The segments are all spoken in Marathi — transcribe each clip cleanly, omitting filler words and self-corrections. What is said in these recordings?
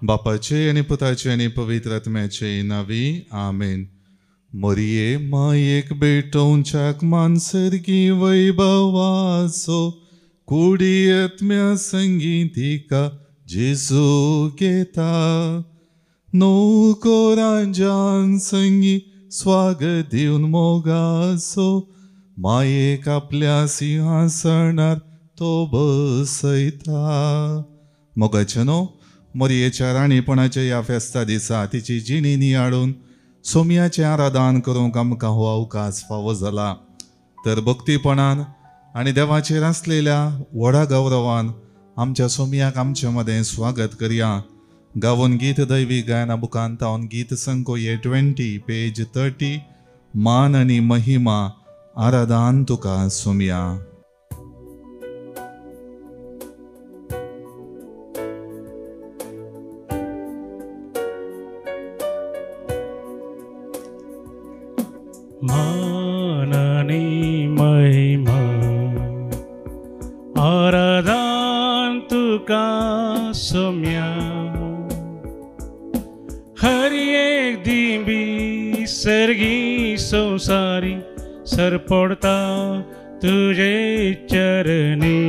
बापाचे आनी पुताचे आनी पवित्र आत्म्याचे नावी आमेन. मोरये मायेक भेटोवच्याक मानसर्गी वैभवाचो कुडी आत्म्या संगीतिका जेजू घेता. नौकोरांजान संगी स्वागत दिवन मोगाचो मायेक आपल्या सिंहासनार तो बसयता. मोगाचे न्हू, मोरयेच्या राणीपणाच्या ह्या फेस्ता दिसा तिची जिणी नियाळून सोमयाचें आराधन करूंक आमकां हो अवकाश फावो जाला. तर भक्तीपणान आनी देवाचेर आसलेल्या व्हडा गौरवान आमच्या सोमयाक आमचे मदें स्वागत करया. गावून गीत दैवी गायना बुकांत हांव गीत संकोये 20 पेज 30 मान आनी महिमा आराधन तुका सोमया. मान आणि महिमा आराधन तुका सोम्या. हर एक दिंबी सर्गी संसारी सरपडता तुझे चरणी.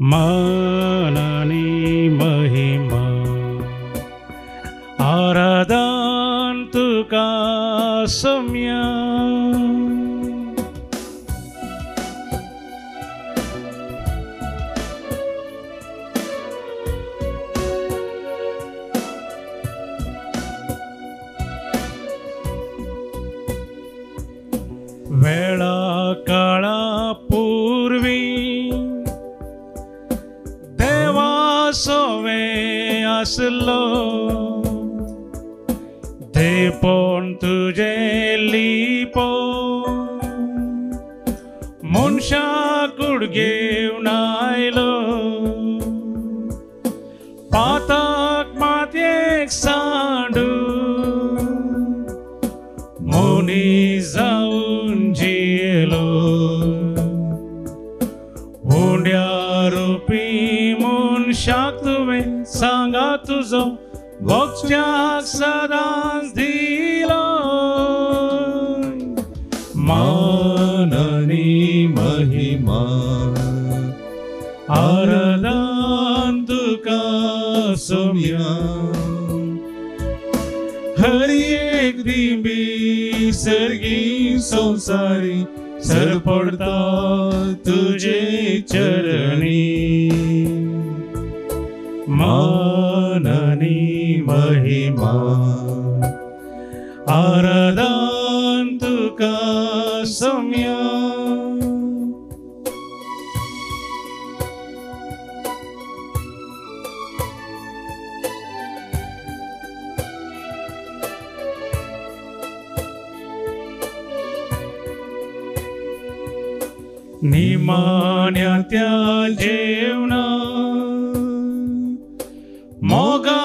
मान आणि महिमा आराधन तुका सोम्या. वेळा काळा पूर्वी देवा सोवे असलो ते पण तुझे लिपो मनशा कुडगेवन आयलो. पाताक मातयेक सांडू मोनी जाऊन जियेलो. हुंड्या रुपी मनशाक तुवें सांगा तुजो भक्त्याक सदांच दिलो. मान आनी महिमा आराधन तुका सोम्या. हर एक दिंबी सर्गी संसारी सरपडता तुझे चरणी. मान आनी महिमा आराधन तुका सोम्या. निमाण्या त्या जेवणा मोगा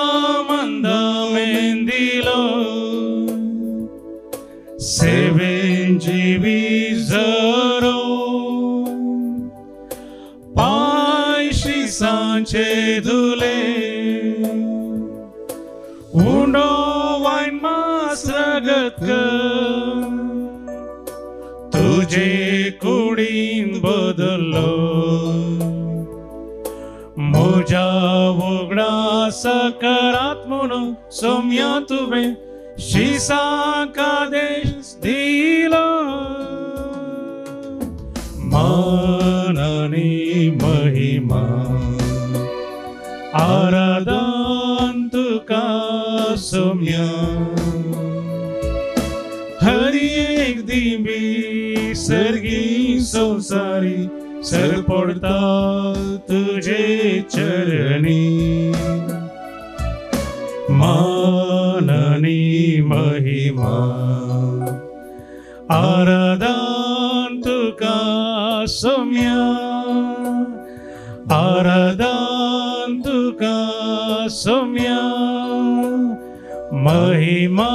मंदा मेंदिलो. सेवेन जीवी जरो पाय श्री सांचे धुले. उंडो वाईन मास रगत तुझे कुडीन बदलो. म्हज्या वगडा सकारात म्हणून सोम्या तुवें शिसाक आदेश दिलो. मान आनी महिमा आराधन तुका सोम्या. हर एक दिंबी सर्गी संसारी सरपडता तुझे चरणी. मान आनी महिमा आराधन तुका सोम्या. आराधन तुका सोम्या. महिमा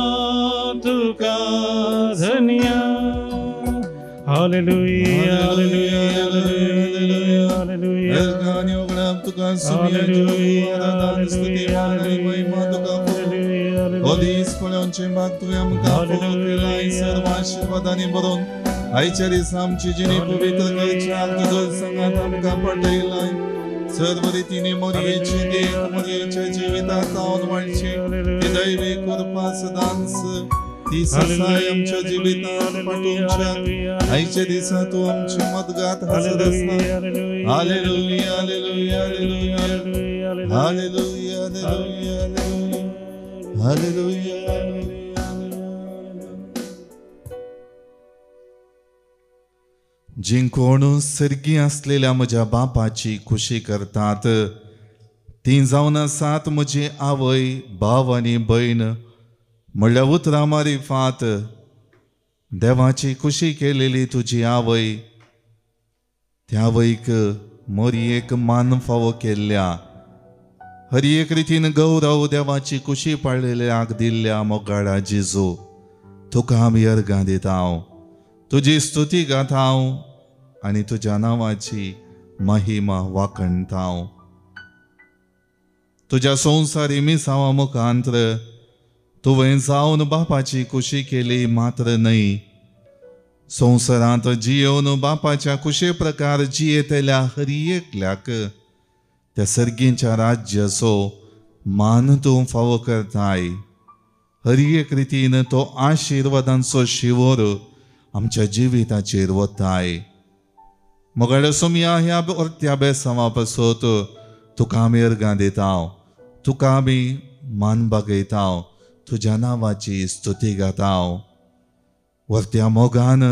तुका धन्या. Hallelujah hallelujah hallelujah. गाणी उगडाप तुका सुमिया जेव आराधन स्तुती मान आनी महिमा तुका हो दीस पळोवचे भाग तुवें आमकां केलाय सर्व आशिर्वादांनी भरून आयच्या दिसा आमची जिणी पवित्र करच्याक तुजो संगात आमकां पटयलाय सर्व रितीने मोरयेची देख मोरयेच्या जिवितांत जावन वाडची ती दैवी कृपा सदांच ती ससाय आमच्या जिवितांत पाठोवच्या आयच्या दिसा तूं आमची मदगात हजर आसा hallelujah hallelujah hallelujah hallelujah hallelujah hallelujah जी कोण सर्गी असलेल्या म्हज्या बापाची खुशी करतात ती जावन आसात म्हजी आवय भाव आनी भयण म्हणल्यार उतरां मारिफात देवाची खुशी केलेली तुजी आवय त्या आवयक मोरयेक मान फावो केल्ल्या हर एक रितीन गौरव देवाची खुशी पडलेल्याक दिल्ल्या मोगाडा जेजू तुका आमी अर्गां दिता हांव तुजी स्तुती गाता हांव आनी तुज्या नांवाची महिमा वाखणटा हांव तुज्या संवसारी मिसावा मुखांतर तुवें जावन बापाची खुशी केली मात्र न्हय संवसारांत जियोन बापाच्या खुशे प्रकार जियेतल्या हर एकल्याक त्या सर्गींच्या राज्याचो मान तूं फावो करताय हर एक रितीन तो आशिर्वादांचो शिवोर आमच्या जिविताचेर वताय मोगाळ सोमया ह्या त्या बेसांवा पासत तुका आमी अर्गां दिता हांव तुका आमी मान बागयता हांव तुज्या नांवाची स्तुती गाता हांव वर्त्या मोगान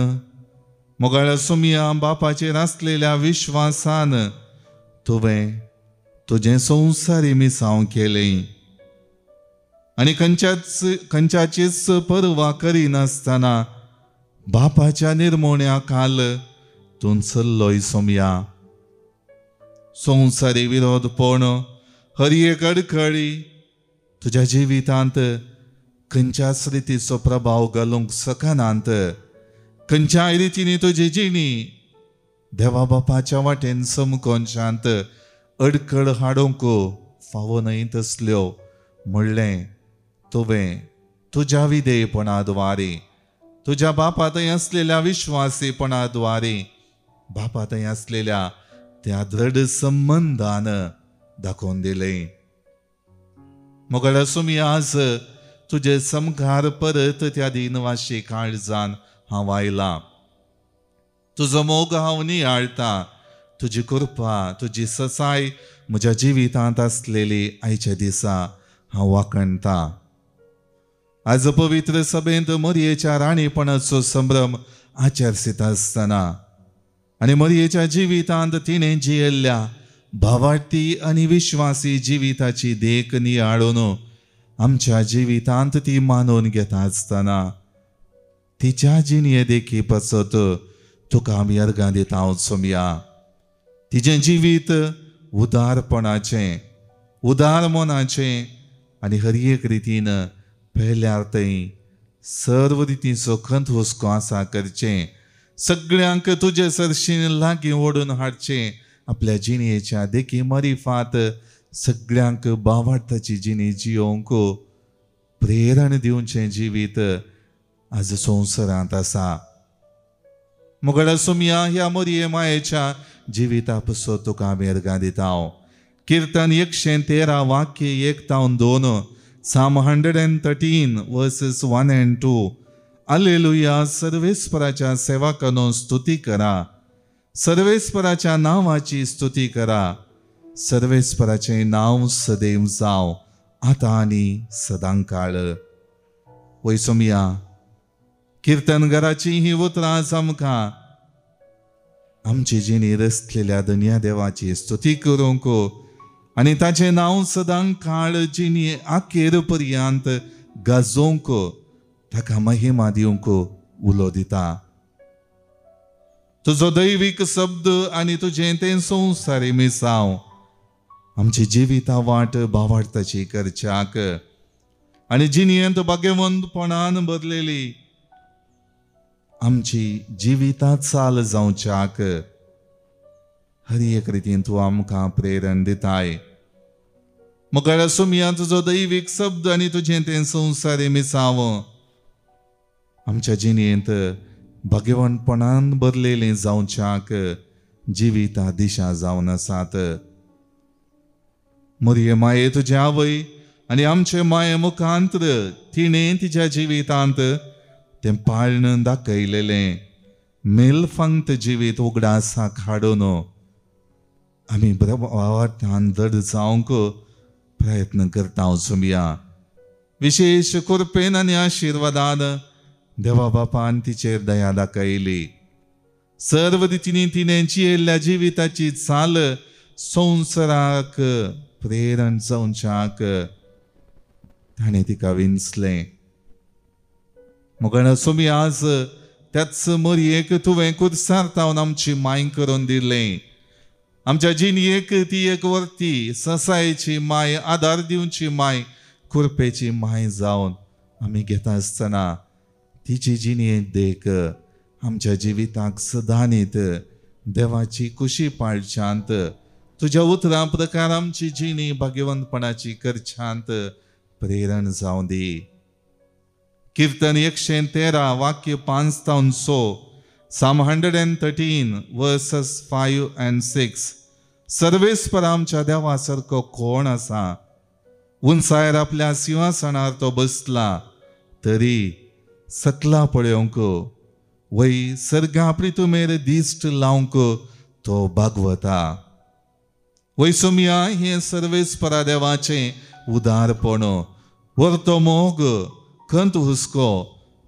मोगाळ सोमया बापाचेर आसलेल्या विश्वासान तुवें तुजें संवसारी मिसांव केलें आनी खंयच्याचीच परवा करिनासतना बापाच्या निर्मोण्या काल तूं चल्लोय सोमया संवसारी विरोधपण हर एक अडखळी तुज्या जिवितांत खंयच्याच रितीचो प्रभाव घालूंक सकनांत खंयच्याय रितीनी तुजी जिणी देवा बापाच्या वाटेन समकोन शांत अडखळ हाडूंक फावो न्हय तसल्यो म्हणलें तुवें तुज्या विधेयपणाद्वारे तुज्या बापा थंय असलेल्या विश्वासीपणाद्वारे बापा थंय असलेल्या त्या दृढ संबंधान दाखोवन दिलें मोगाळ सोमया आज तुजे समकार परत त्या दिनवाशी काळजान हांव आयलां तुजो मोग हांव नियाळटा तुजी कृपा तुजी ससाय म्हज्या जिवितांत आसलेली आयच्या दिसा हांव वाखणटा आज पवित्र सभेंत मोरयेच्या राणीपणाचो संभ्रम आचरसीत आसतना आनी मोरयेच्या जिवितांत तिणें जियेल्ल्या भावार्थी आनी विश्वासी जिविताची देख नियाळून आमच्या जिवितांत ती मानून घेता आसतना तिच्या जिणये देखी पासत तुका आमी अर्गां दिता हांव सोमया तिजें जिवीत उदारपणाचें उदार मनाचें आनी हर एक रितीन पयल्यार थंय सर्व रितीचो खंत हुस्को आसा करचें सगळ्यांक तुजे सरशीन लागीं ओडून हाडचें आपल्या जिणयेच्या देखी मारिफात सगळ्यांक भावार्थाची जिणी जियोंक प्रेरण दिवचें जिवीत आज संवसारांत आसा मोगाळ सोमया ह्या मोरये मायेच्या जिविता पासत तुका आमी अर्गां दिता हांव कीर्तन 113 वाक्य 1-2 Psalm 113 verses 1 and 2 Alleluia सर्वेस्पराच्या सेवकांनो स्तुती करा सर्वेस्पराच्या नावाची स्तुती करा सर्वेस्पराचे नाव सदैव जाव आता आनी सदांकाळ वय सोमया कीर्तनगराची ही उतरां आमकां आमची जिणी रचलेल्या दुनिया देवाची स्तुती करूंक आनी ताचें नांव सदां काळ जिणी आखेर पर्यंत गाजोवंक ताका महिमा दिवंक उलो दिता तुजो दैवीक शब्द आनी तुजें तें संवसारी मिसांव आमची जिविता वाट भावार्थाची करच्याक आनी जिणयेंत भाग्यवंतपणान भरलेली आमची जिविता चाल जावच्याक हर एक रितीन तूं आमकां प्रेरण दिताय. मुखार सुमया तुजो दैवीक शब्द आनी तुजें तें संवसारी मिसाव आमच्या जिणेंत भगवंतपणान भरलेलें जावच्याक जिविता दिशा जावन आसात. मोरये माये तुजे आवय आनी आमचे माये मुखांतर तिणें तिच्या जिवितांत तें पाळण दाखयलेलें मेलफंक्त जिवीत उगडासाक हाडून आमी वावरतान धड जावंक प्रयत्न करता. सुमया विशेष कृपेन आनी आशिर्वादान देवा बापान तिचेर दया दाखयली. सर्व रितींनी तिणें जियेल्ल्या जिविताची चाल संवसाराक प्रेरण जावच्याक ताणें तिका विंचलें. मुखार सुमया आज त्याच मोरयेक तुवें कुर्सार आमची माय करून दिलें. आमच्या जिणयेक ती एक वर्ती ससायेची माय, आदार दिवची माय, कृपेची माय जावन आमी घेता आसतना तिची जिणयेक देख आमच्या जिविताक सदांनीत देवाची कुशी पाळच्यांत तुज्या उतरां प्रकार आमची जिणी भाग्यवंतपणाची करच्यांत प्रेरण जावं दी. कीर्तन 113 वाक्य 5 ते 6, Psalm 113 verses 5 and 6. सर्वेस्पर आमच्या देवा सारको कोण आसा? उंचायेर आपल्या सिंहासनार तो बसला तरी सकला पळोवंक वय सर्गा पृथ्वीमेर दिश्ट लावंक तो भागवता. वय सुमया हे सर्वेस्परा देवाचे उदारपण. वर्तो मोग खंत हुस्को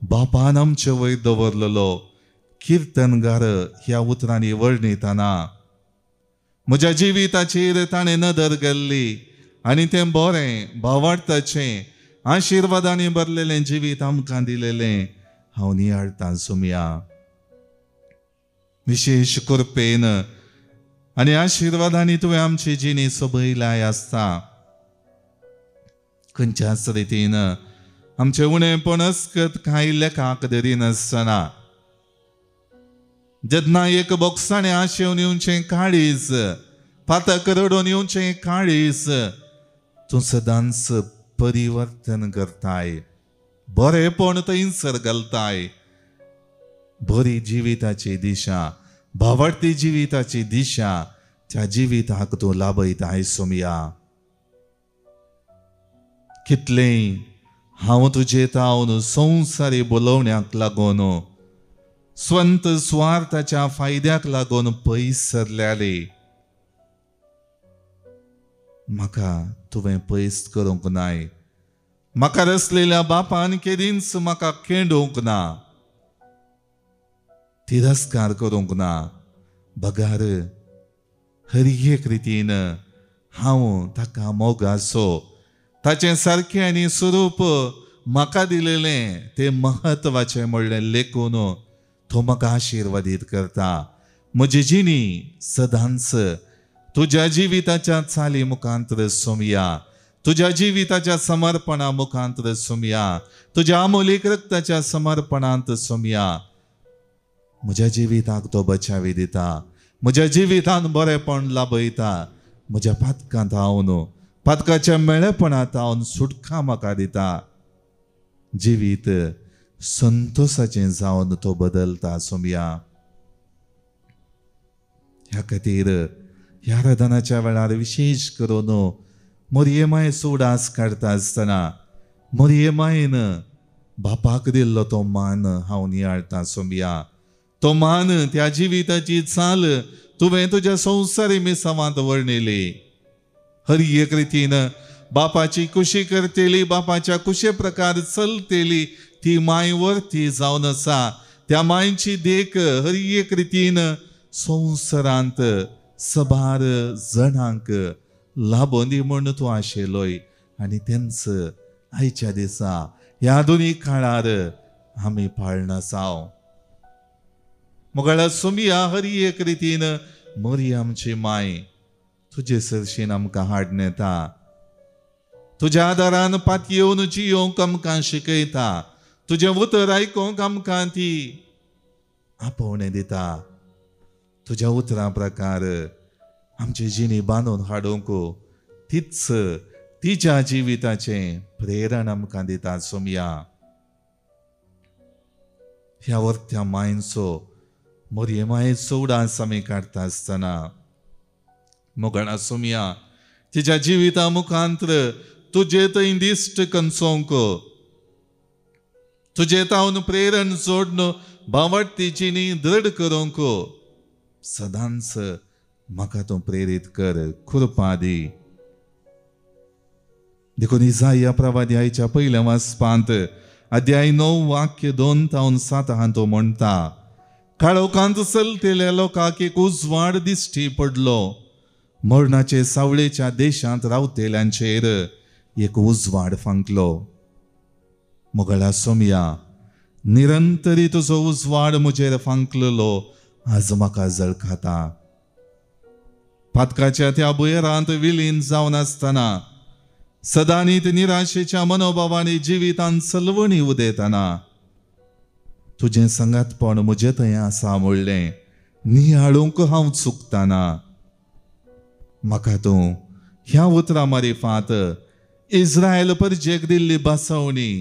बापान आमचे वयर दवरलेलो कीर्तनगार ह्या उतरांनी वर्णितना म्हज्या जिविताचेर ताणें नदर गेल्ली आनी तें बरें भावार्थाचें आशिर्वादांनी भरलेलें जिवीत आमकां दिलेलें हांव नियाळटां. सुमया विशेष कृपेन आनी आशिर्वादांनी तुवें आमची जिणी सोबयलाय आसता. खंयच्याच रितीन आमचे उणेपण अस्कत कांय लेखाक धरिनासतना जेन्ना एक बोक्साणें आशेवन येवचें काळीज, पातक रडोवन येवचें काळीज तूं सदांच परिवर्तन करताय, बरेपण थंयसर घालताय. बरी जिविताची दिशा, भावार्थी जिविताची दिशा त्या जिविताक तूं लाभयताय. सुमया कितलें हांव तुजे तावन संवसारी बोलवण्याक लागून स्वंत स्वार्थाच्या फायद्याक लागून पयस सरल्याले म्हाका तुवें पयस करूंक नाय. म्हाका रचलेल्या बापान केदींच म्हाका खेडूंक ना, तिरस्कार करूंक ना. बगार हर एक रितीन हांव ताका मोगासो ताचें सारकें आनी स्वरूप म्हाका दिलेलें तें महत्वाचें म्हणलें लेखून तो म्हाका आशिर्वादीत करता. म्हजी जिणी सदांच तुज्या जिविताच्या चाली मुखांतर सुमया, तुज्या जिविताच्या समर्पणा मुखांतर सुमया, तुज्या अमोलीक रक्ताच्या समर्पणांत सुमया म्हज्या जिविताक तो बचावी दिता, म्हज्या जिवितान बरेपण लाभयता. म्हज्या पातकांत हांव पातकाच्या मेळेपणांत हांव सुटका म्हाका दिता. जिवीत संतोषाचें जावन तो बदलता. सुमया ह्या खातीर ह्या रधनाच्या वेळार विशेष करून मोरये मायेचो उडास काडटा आसतना मोरये मायेन बापाक दिल्लो तो मान हांव नियाळटां. सुमया तो मान, त्या जिविताची चाल तुवें तुज्या संवसारी मिसावांत वर्णिली. हर एक रितीन बापाची कुशी करतेली, बापाच्या कुशे प्रकार चलतेली ती माय वर्ती जावन आसा. त्या मायची देख हर एक रितीन संवसारांत सबार जणांक लाभों दी म्हूण तूं आशिल्लोय आनी तेंच आयच्या दिसा ह्या आधुनीक काळार आमी पाळना साव. मुगाळा सुमया हर एक रितीन मोरी आमची माय तुजे सरशीन आमकां हाडून येता. तुज्या आदारान पात येवन जियोंक आमकां शिकयता. तुजें उतर आयकूंक आमकां ती आपोवणें दिता. तुज्या उतरां प्रकार आमचे जिणी बांदून हाडूंक तीच तिच्या जिविताचे प्रेरण आमकां दिता. सोमया ह्या वर्त्या मायेचो मोरयेमायेचो उडास आमी काडटा आसतना मोगणा सोमया तिच्या जिविता मुखांतर तुजे थंय दिश्ट कंसोंक तुजे तावन प्रेरण जोडून भावडती जिणी दृढ करूंक सदांच म्हाका तूं प्रेरीत कर. कृपा दी. देखून इसाया प्रवाद्याच्या पहिल्या वाचपांत अध्याय 9 वाक्य 2 तावन 7 हां तो म्हणटा, काळोखांत चलतेल्या लोकांक एक उजवाड दिश्टी पडलो. मरणाचे सावळेच्या देशांत रावतेल्यांचेर एक उजवाड फांकलो. मोगळा सोमया निरंतरी तुजो उजवाड म्हजेर फांकलेलो आज म्हाका जळखाता. पातकाच्या त्या बुयरांत विलीन जावन आसतना सदांनीत निराशेच्या मनोभावांनी जिवितांत चलवणी उदेतना तुजें संगातपण म्हजे थंय आसा म्हणलें नियाळूंक हांव चुकताना. म्हाका तूं ह्या उतरां मारिफात इस्रायल परजेक दिल्ली बसवणी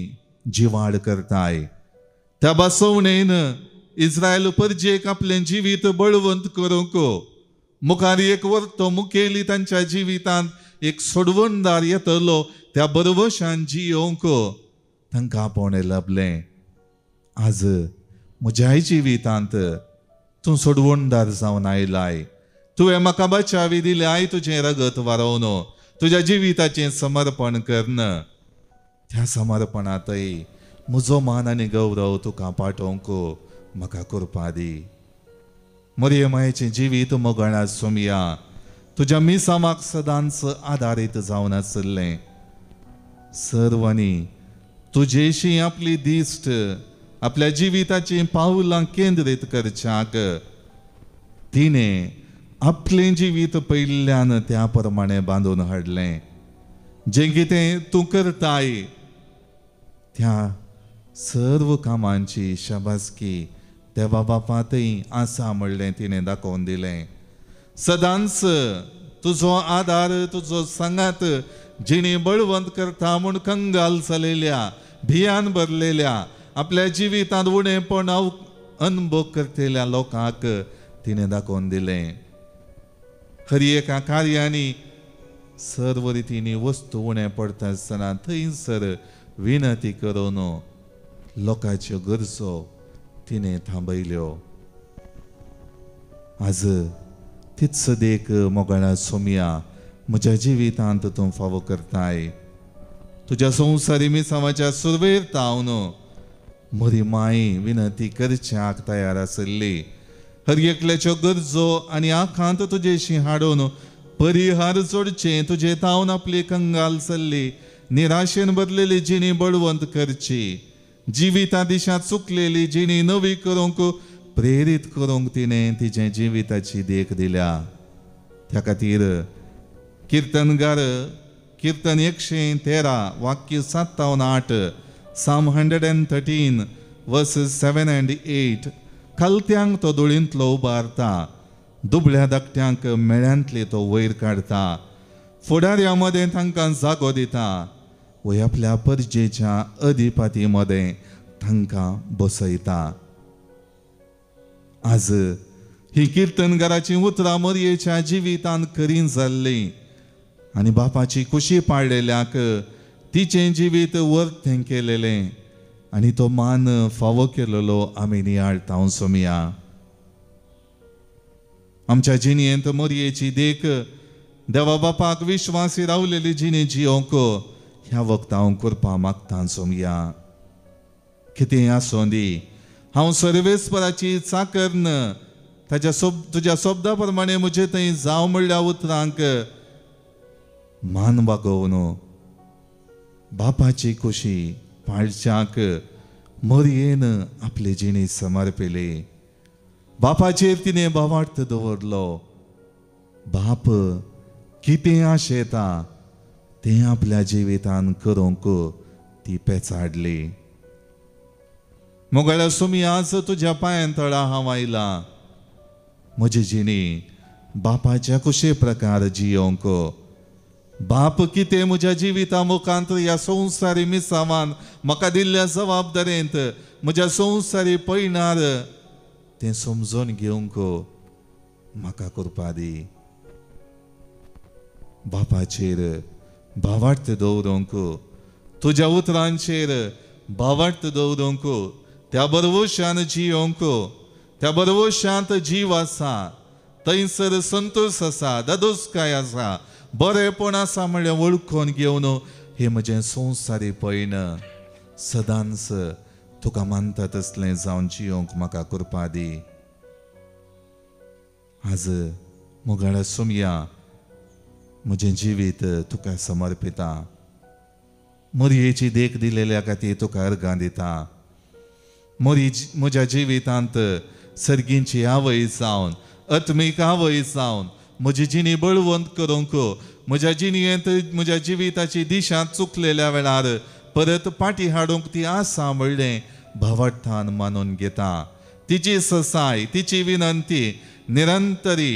जिवाड करताय. त्या बसवणेन इस्रायल परजेक आपलें जिवीत बळवंत करूंक मुखार एक वर्तो मुखेली तांच्या जिवितांत एक सोडवणदार येतलो. त्या बरवशान जियोंक तांकां आपोवणें लभलें. आज म्हज्याय जिवितांत तूं सोडवणदार जावन आयलाय. तुवें म्हाका बचावी दिल्याय तुजें रगत वारोवन तुज्या जिविताचें समर्पण करन. त्या समर्पणांतय म्हजो मान आनी गौरव तुका पाठोवंक म्हाका कृपा दी. मरियमायेचें जिवीत मोगळा सोमया तुज्या मिसामाक सदांच आदारीत जावन आसलें. सर्वांनी तुजेशी आपली दिश्ट आपल्या जिविताची पावलां केंद्रीत करच्याक तिणें आपलें जिवीत पयल्यान त्या प्रमाणे बांदून हाडलें. जें कितें तूं करताय त्या सर्व कामांची शाबासकी देवा बापातय आसा म्हणलें तिणें दाखोवन दिलें. सदांच तुजो आदार तुजो सांगात जिणी बळवंत करता म्हूण कंगाल जालेल्या भियान भरलेल्या आपल्या जिवितांत उणेपण अनुभव करतेल्या लोकांक तिणें दाखोवन दिलें. खरी एका कार्यांनी सर्व रितींनी वस्तू उणें पडटा आसतना थंयसर विनती करून लोकांच्यो गरजो तिणें थांबयल्यो. आज तीच देख मोगळा सोमया म्हज्या जिवितांत तूं फावो करताय. तुज्या संवसारी मिसावाच्या सुरवेर तावन म्हरी माय विनती करच्याक तयार आसली. हर एकल्याच्यो गरजो आनी आखांत तुजेशी हाडून परिहार जोडचें तुजे तावन आपली कंगाल चल्ली निराशेन भरलेली जिणी बळवंत करची. जिविता दिशा चुकलेली जिणी नवी करूंक प्रेरीत करूंक तिणें तिचे जिविताची देख दिल्या. त्या खातीर कीर्तनगार कीर्तन 113 वाक्य 7 तावन 8 Psalm 113 verses 7 and 8 खालत्यांक तो धुळींतलो उबारता दुबळ्या धाकट्यांक मेळ्यांतले तो वयर काडटा. फुडाऱ्या मदें तांकां जागो दिता व आपल्या परजेच्या अधिपती मदें तांकां बसयता. आज ही कीर्तनगाराची उतरां मरयेच्या जिवितांत खरी जाल्ली आनी बापाची खुशी पाळलेल्याक तिचें जिवीत वर्तें केलेलें आनी तो मान फावो केलेलो आमी नियाळटाव सोमया. आमच्या जिणयेंत मरयेची देख देवा बापाक विश्वासी रावलेली जिणी जियोंक ह्या वक्ता हांव करपा मागता सोमया. कितें आसूं दी हांव सर्वेस्पराची चाकरन तुज्या शब्दा प्रमाणे म्हजे थंय जाव म्हणल्या उतरांक मान वागोवन बापाची खुशी पाळच्याक मरयेन आपली जिणी समर्पिली. बापाचेर तिणें भावार्थ दवरलो. बाप कितें आशेता तें आपल्या जिवितान करूंक ती पेचाडली. मोगळ्या सोमया आज तुज्या पांयां तळा हांव आयला. म्हजी जिणी बापाच्या कुशे प्रकार जियोंक बाप कितें म्हज्या जिविता मुखांत ह्या संवसारी मिसावान म्हाका दिल्ल्या जबाबदारेंत म्हज्या संवसारी पयणार तें समजून घेवंक म्हाका करपा दी. बापाचेर भावार्थ दवरूंक तुज्या उतरांचेर भावार्थ दवरूंक त्या बरवशान जियोंक त्या बरवशांत जीव आसा थंयसर संतोष आसा दादोसकाय आसा बरेपण आसा म्हणल्यार वळखून घेवन हे म्हजें संवसारी पयण सदांच तुका मानता तसलें जावन जियोंक म्हाका करपा दी. आज मोगाळ सोमया म्हजें जिवीत तुका समर्पिता. मोरयेची देख दिलेल्या खातीर तुका अर्गां दिता. म्हज्या जिवितांत सर्गींची आवय जावन आत्मीक आवय जावन म्हजी जिणी बळवंत करूंक म्हज्या जिणयेंत म्हज्या जिविताची दिशा चुकलेल्या वेळार परत पाटी हाडूंक ती आसा म्हणलें भावार्थान मानून घेता. तिची ससाय तिची विनंती निरंतरी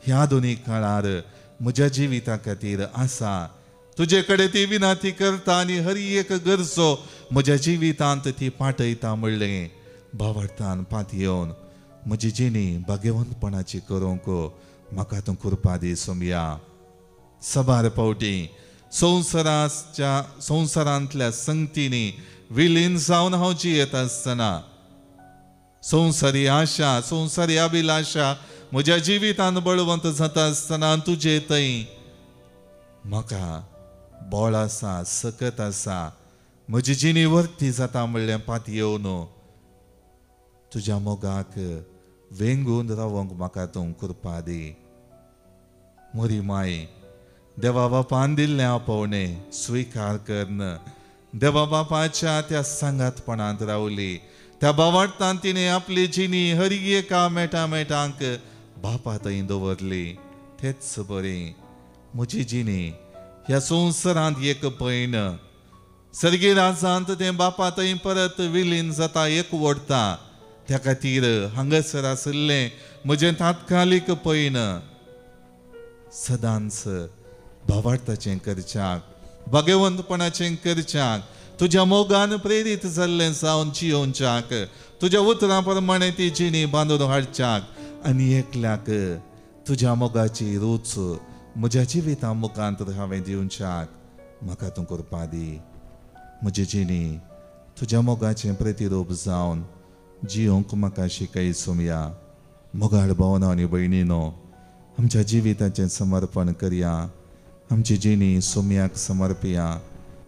ह्या दोनी काळार म्हज्या जिविता खातीर आसा. तुजे कडेन ती विनंती करता आनी हर एक गरजो म्हज्या जिवितांत ती पाटयता म्हणलें भावार्थान पाती येवन म्हजी जिणी भाग्यवंतपणाची करूंक म्हाका तूं कृपा दी सोमया. सबार पावटी संवसारांतल्या संगतींनी विलीन जावन हांव जियेत आसतना संवसारी आशा संवसारी अभिलाशा म्हज्या जिवितांत बळवंत जाता आसतना तुजे थंय म्हाका बोळ आसा सकत आसा म्हजी जिणी वर्ती जाता म्हणलें पाती येवन तुज्या मोगाक वेंगून रावंक म्हाका तूं कृपा दी. मोरी माय देवा बापान दिल्लें आपोवणें स्विकार करन देवा बापाच्या त्या सांगातपणांत रावली. त्या भावार्थान तिणें आपली जिणी हर एका मेटांक बापा थंय दवरली. तेच बरें म्हजी जिणी ह्या संवसारांत एक पयण सर्गी राजांत तें बापा थंय परत विलीन जाता एक वडटा. त्या खातीर हांगासर आसलें म्हजें तात्कालीक पयण सदांच भावार्थाचें करच्याक भाग्यवंतपणाचें करच्याक तुज्या मोगान प्रेरीत जाल्लें जावन जियोवच्याक तुज्या उतरां प्रमाणे ती जिणी बांदून हाडच्याक आनी एकल्याक तुज्या मोगाची रूच म्हज्या जिविता मुखांत हांवें दिवच्याक म्हाका तूं करपा दी. म्हजी जिणी तुज्या मोगाचें प्रतिरूप जावन जियोंक म्हाका शिकय सोमया. मोगाळ भावना आनी भयणीनो आमच्या जिविताचें समर्पण करया. आमची जिणी सोमयाक समर्पया.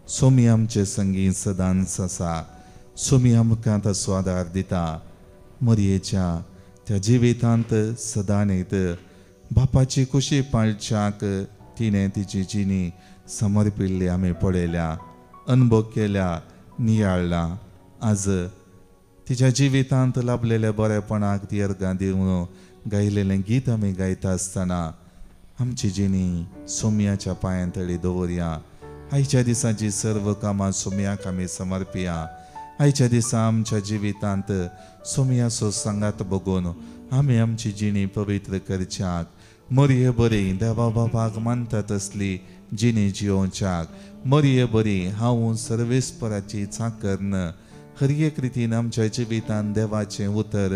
सोमी आमचे संगी सदांच आसा. सोमी आमकां ताचो आदार दिता. मोरयेच्या त्या जिवितांत सदांच बापाची कुशी पाळच्याक तिणें तिची जिणी समर्पिल्ली आमी पळयल्या अनुभव केल्या नियाळ्ळा. आज तिच्या जिवितांत लाभलेल्या बरेपणाक ती अर्गां दिवन गायलेलें गीत आमी गायता आसतना आमची जिणी सोमयाच्या पांयां तळी दवरया. आयच्या दिसाची सर्व कामां सोमयाक आमी समर्पया. आयच्या दिसा आमच्या जिवितांत सोमयाचो सांगात बघून आमी आमची जिणी पवित्र करच्याक मोरये बरी देवा बापाक मानता तसली जिणी जियोवच्याक मोरये बरी हांव सर्वेस्पराची चाकरन हर एक रितीन आमच्या जिवितांत देवाचें उतर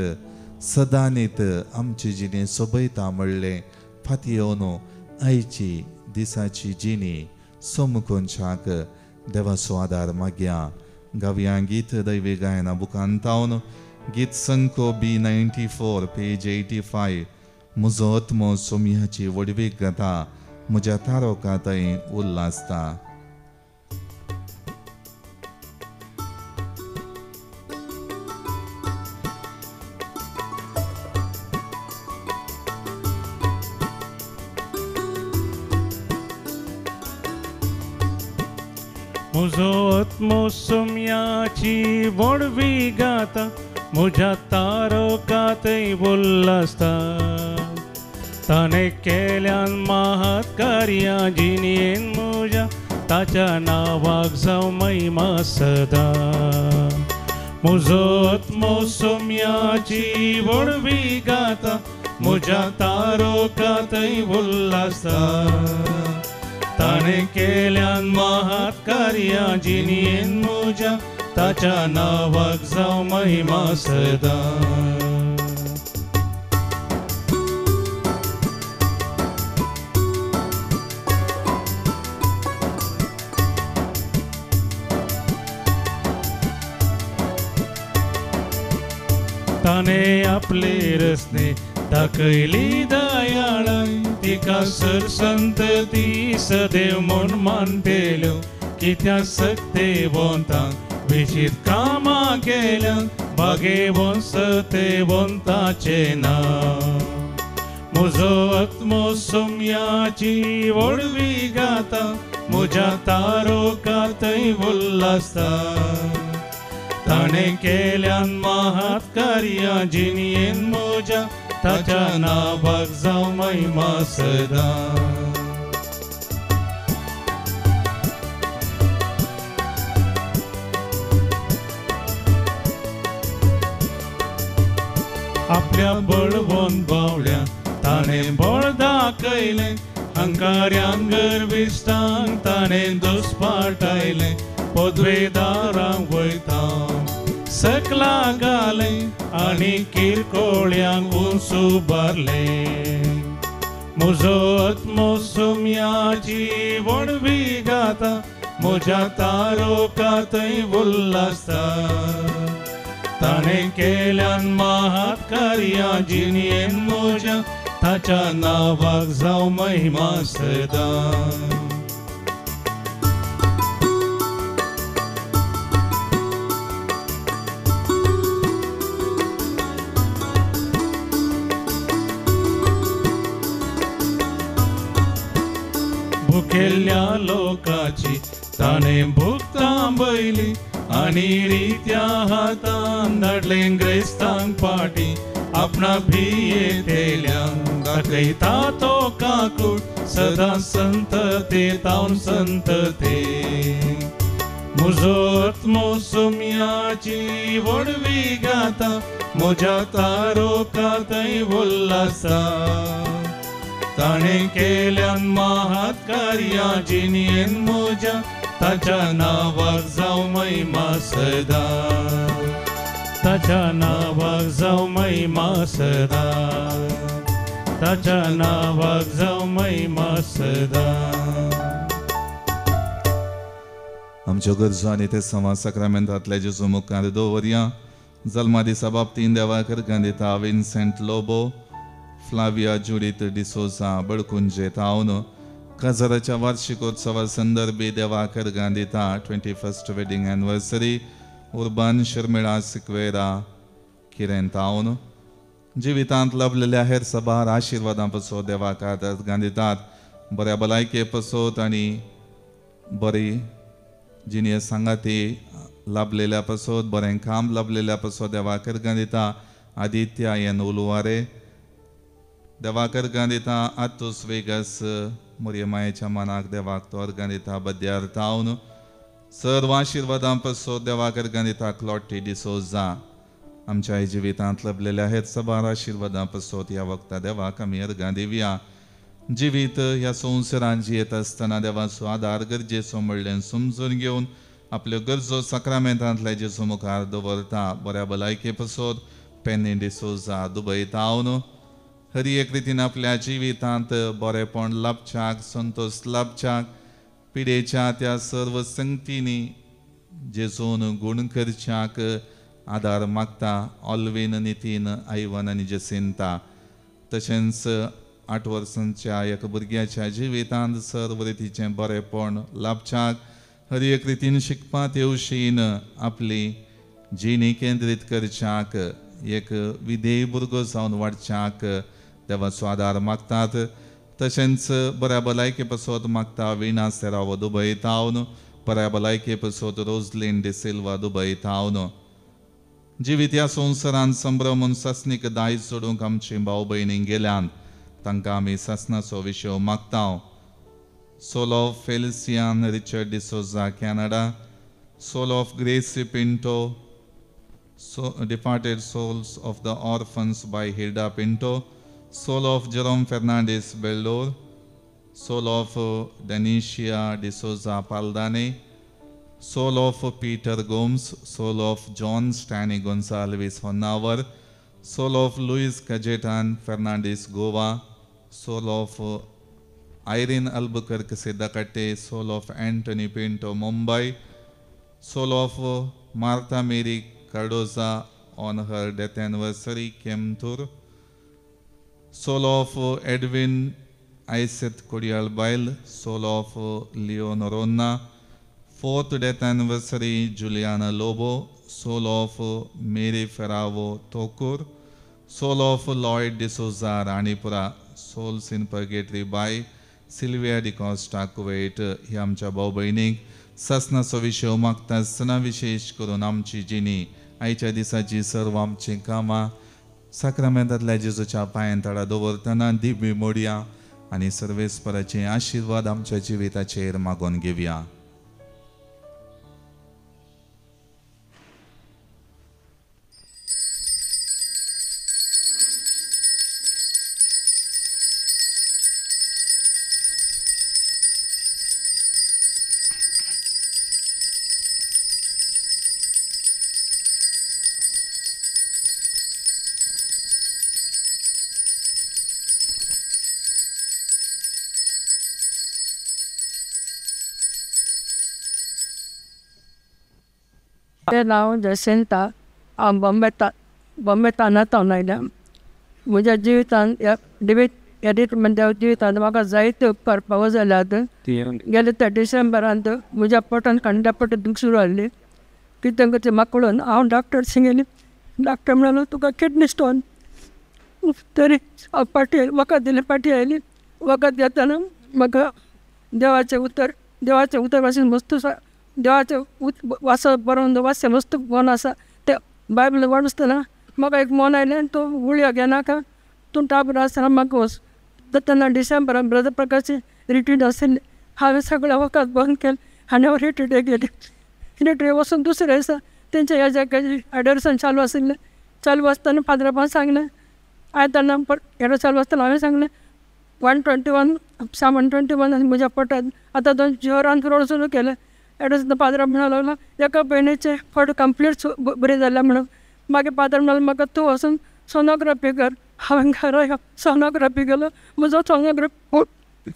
सदांच आमची जिणी सोबयता म्हणलें फाती येवन आयची दिसाची जिणी सोमकोनच्याक देवाचो आदार मागया. गावया गीत दैवी गायना बुकांतावन गीत संको B94 पेज 85. म्हजो आत्मो सोमयाची वडवीक गाता म्हज्या तारोका थंय उल्हासता. म्हजो आत्मो सोमयाची वडवी गाता म्हज्या तारोकांतय उल्हासता. ताणें केल्यान महत् कार्यां जिणयेन म्हज्या ताच्या नांवाक जावं महिमा सदा. म्हजो आत्मो सोमयाची वडवी गाता म्हज्या तारोकांतय उल्हासता ताणें केल्यान महात कार्यां जिणेन म्हज्या ताच्या नांवाक जावं महिमा सदां ताणे आपले रस्ते दाखयली दयाळाय तिका सर संतती सदैव म्हूण मानतेल्यो कित्याक सत्यवंतांक विशीत कामां केल्यात भाग्यवंत सत्यवंताचे नांव म्हजो आत्मो सोम्याची व्हडवी गाता म्हज्या तारोकांतय उल्हासता ताणें केल्यान महात कार्यां जिणेन म्हज्या ताच्या नांवाक जावं महिमा सदां आपल्या बळवंत बावड्या ताणें बळ दाखयलें हंकार्यांक गर्विश्टांक ताणें दुस्पाटायलें पदवेदारांक वयता सकला घाले आनी किरकोळ्यांक उंच बारले म्हजो आत्मो सोम्याची व्हडवी गाता म्हज्या तारोकांतय उल्हासता ताणें केल्यान महात कार्यां जिणेन म्हज्या ताच्या नांवाक जावं महिमा सदां भुकेल्या लोकाची ताणें भूक थांबयली आनी रित्या हातान धाडलें ग्रेस्तांक पाटी आपणा भियेतेल्यांक दाखयता तो काकूट सदां संततेतावन संतते म्हजो आत्मो सोम्याची व्हडवी गाता म्हज्या तारोकांतय उल्हासता ताणें केल्यान महात कार्यां जिणेन म्हज्या ताच्या नांवाक जावं महिमा सदां ताच्या नांवाक जावं महिमा सदां ताच्या नांवाक जावं महिमा सदां आमच्यो गरजो आनी ते संवाद सक्रामेंतांतले जेजू मुखार दवरया जल्मा दिसा बाबतीन देवाकर गांदिता Vincent Lobo Flavia Judith D'Souza Balkunje तावन काजाराच्या वार्षिकोत्सवा संदर्भी देवाकर गांदिता 21st wedding anniversary Urban Sharmila Sequeira किरें तावन जिवितांत लाभलेल्या हेर सबार आशिर्वादां पासत देवाकार गांदितात बऱ्या भलायके पासत आनी बरी जिणे सांगाती लाभलेल्या पासत बरें काम लाभलेल्या पासत देवाकर गांदिता आदित्य एन उलवारे देवाकर गांदिता आतूस वेगस मोरयमायेच्या मनाक देवाक तोर गांदिता बद्यार तावन सर्व आशिर्वादां पासत देवाकर गांदिता क्लॉटी डिसोजा आमच्या जिवितांत लाभलेल्या हेर सबार आशिर्वादां पासत ह्या वखदां देवाक आमी अर्गां दिवया जिवीत ह्या संवसारांत जियेत आसतना देवाचो आदार गरजेचो म्हणलें समजून घेवन आपल्यो गरजो सक्रामेंतांतले जेजू मुखार दवरता बऱ्या भलायके पासत पेनी डिसोजा दुबय तावन हर एक रितीन आपल्या जिवितांत बरेपण लाभच्याक संतोष लाभच्याक पिडेच्या त्या सर्व संगतींनी जेजून गुण करच्याक आदार मागता ऑल्वीन नितीन आयवन आनी जसिंता तशेंच 8 वर्सांच्या एक भुरग्याच्या जिवितांत सर्व रितीचें बरेपण लाभच्याक हर एक रितीन शिकपाक येवशीन आपली जिणी केंद्रीत करच्याक एक विधेय भुरगो जावन वाडच्याक देवाचो आदार मागतात तशेंच बऱ्या भलायके पासत मागता विणा सेरावो दुबय तावन बऱ्या भलायके पासत रोजलिन डिसिल्वा दुबय तावन जिवीत ह्या संवसारांत संभ्रमून सस्नीक दायज सोडूंक आमची भाव भयणी गेल्यान तांकां आमी ससनाचो विशय मागता soul of Felician Richard D'Souza Canada soul of Gracy Pinto departed souls of the orphans by Hilda Pinto, soul of Jerome Fernandez Beldor, soul of Danicia de Souza Paldane, soul of Peter Gomes, soul of John Stanley Gonsalves Honavar, soul of Luis Cajetan Fernandez Goa, soul of Irene Albuquerque Siddakatte, soul of Anthony Pinto Mumbai, soul of Martha Mary Cardoza on her death anniversary, Kemtur, soul of Edwin Iset Kodial Bail, soul of Leon Ronna, fourth death anniversary, Juliana Lobo, soul of Mary Ferravo Tokur, soul of Lloyd D'Souza Ranipura, souls in purgatory by Sylvia de Costa Kuwait. ही आमच्या भाऊ बहिणीक ससनाचो विशय मागता आसतना विशेष करून आमची जिणी आयच्या दिसाची सर्व आमची कामां साक्रामेंतांतल्या जेजूच्या पांयां तळा दवरतना दिव्य मोडया आनी सर्वेस्पराचे आशीर्वाद आमच्या जिविताचेर मागून घेवया. मेरे नाम जयसिंता हांव बॉम्बेतान आयल्या. म्हज्या जिवितान जिवितान म्हाका जायते उपकार पावो जाल्यात. गेले त्या डिसेंबरांत म्हज्या पोटान खंडापट दूख सुरू जाल्ली. कितें करचें म्हाका कळून हांव डॉक्टरशी गेली. डॉक्टर म्हणलो तुका किडनी स्टोन. तरी हांव वखद दिली, पाटी आयली. वखद घेतना म्हाका देवाचें उतर वाचून मस्त देवाचें वास बरोवन वास्य मस्त मन आसा ते बायबल वाचतना म्हाका एक मन आयलें तो गुळयो घेनाका तूं टाबर आसतना म्हाका वच. तेन्ना डिसेंबरान ब्रदर प्रकाश रिट्रीट आशिल्ली. हांवें सगळें वखद बंद केलें आनी हांव रिट्रीट गेलें. रिट्रीट वचून दुसऱ्या दिसा तेंच्या हेजें एडर्सन चालू आशिल्लें. चालू आसतना फादरान सांगलें आयताना हेडो चालू आसतना हांवें सांगलें 121 म्हज्या पोटांत आतां 2 जोरान रोड सुरू केलें. एडो सुद्दां फादरा म्हणूंक लागलो एका भयणीचें फट कंप्लीट बरें जालें म्हणून. मागीर फादर म्हणलो म्हाका तूं वचून सोनोग्राफी कर. हांवें घरा सोनोग्राफी केलो. म्हजो सोनोग्राफी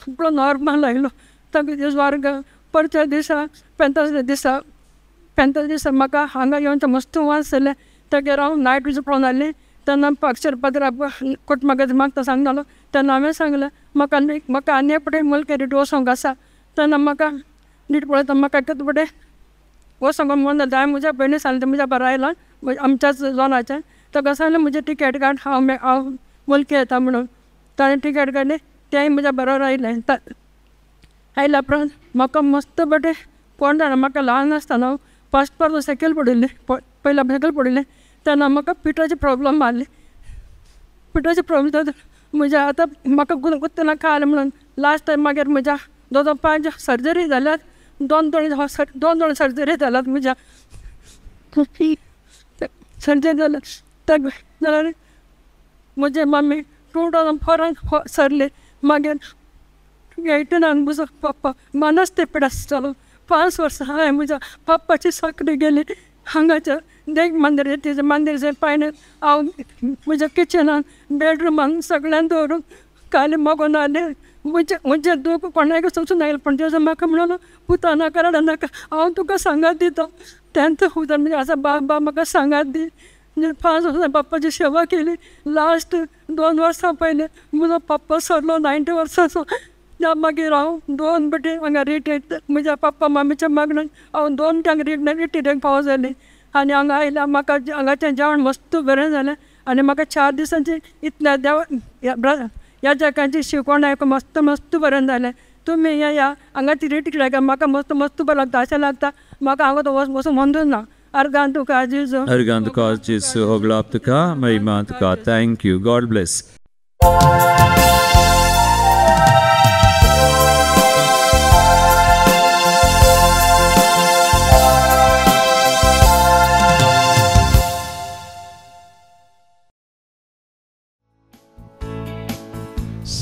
फुटलो नॉर्मल आयलो. ताका वर्ग परच्या दिसा पेंताच्या दिसा म्हाका हांगा येवन तो मस्त वास जालें. तागेर हांव नायट विजीट पळोवन आयलें. तेन्ना अक्षर पाद्रा कोट म्हाका मागता सांगतालो. तेन्ना हांवें सांगलें म्हाका आनी एक पटेन मुलकेरीट वचोंक आसा. तेन्ना म्हाका नीट पळयता म्हाका कितें पटेन वचोंक मन जालें. हांवें म्हज्या भयणी सांगलें म्हज्या बरो आयला आमच्याच जोनाचें. ताका सांगलें म्हजें टिकेट काड हांव मुलकी येता म्हणून. ताणें टिकेट काडली. तेंय म्हज्या बरोबर आयलें. आयल्या उपरांत म्हाका मस्त बटेन कोण जाणा म्हाका ल्हान आसतना हांव फस्ट पावस सायकल पडिल्लें. पयल्या सायकल पडिल्लें तेन्ना म्हाका पिठाची प्रॉब्लम आसली. पिठाची प्रॉब्लम म्हज्या आतां म्हाका गुत्तना खाल म्हणून लास्ट टायम मागीर म्हज्या 2 सर्जरी जाल्यात. 2 सर्जरी जाल्यात म्हज्या सर्जरी जाल्यात. जाल्यार म्हजे मम्मी 2004 सरली. मागीर 18 म्हजो पप्पा मनस्ते पिडास चालू 5 वर्सां हांवें म्हज्या पप्पाची साकरी गेली. हांगाच्या देग मंदिराचें पायण हांव म्हज्या किचनान बेडरुमान सगळ्यान दवरून काली मागून आलें. म्हजें दूख कोणाक सोंसून आयलें. पण तेजो म्हाका म्हणलो पुता नाका रडा नाका हांव तुका सांगात दिता. तेंत उदर म्हणजे आसा बाबा म्हाका सांगात दी. 5 वर्सां पप्पाची सेवा केली. लास्ट 2 वर्सां पयलीं म्हजो पप्पा सरलो 90 वर्सांचो. मागीर हांव 2 बटेन हांगा रिट्रीट म्हज्या पप्पा मामीच्या मागणान हांव 2 रिट्रीटाक पावो जाली. आनी हांगा आयल्या म्हाका हांगाचें जेवण मस्त बरें जालें. आनी म्हाका 4 दिसांची इतल्या ह्या जगांची शिकवण आयकून मस्त बरें जालें. तुमी या हांगाची रिट्रीट म्हाका मस्त बरें लागता. अशें लागता म्हाका हांगा वचून म्हणून ना. Argan tuka Jesu. Argan tuka Jesu. Hoglap tuka. Maiman tuka. Thank you. God bless.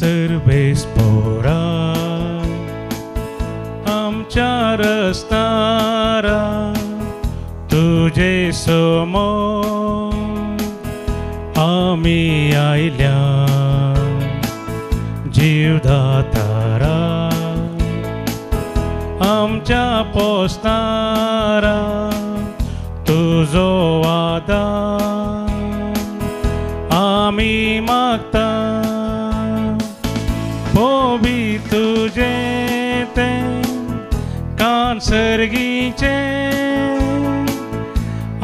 सर्वेस्पोरा आमच्या रस्तारा तुझे समोर आम्ही आयल्या जीवदातारा आमच्या पोसतारा तुझो वादा आम्ही मागता पोबी तुझे ते कान सर्गीचे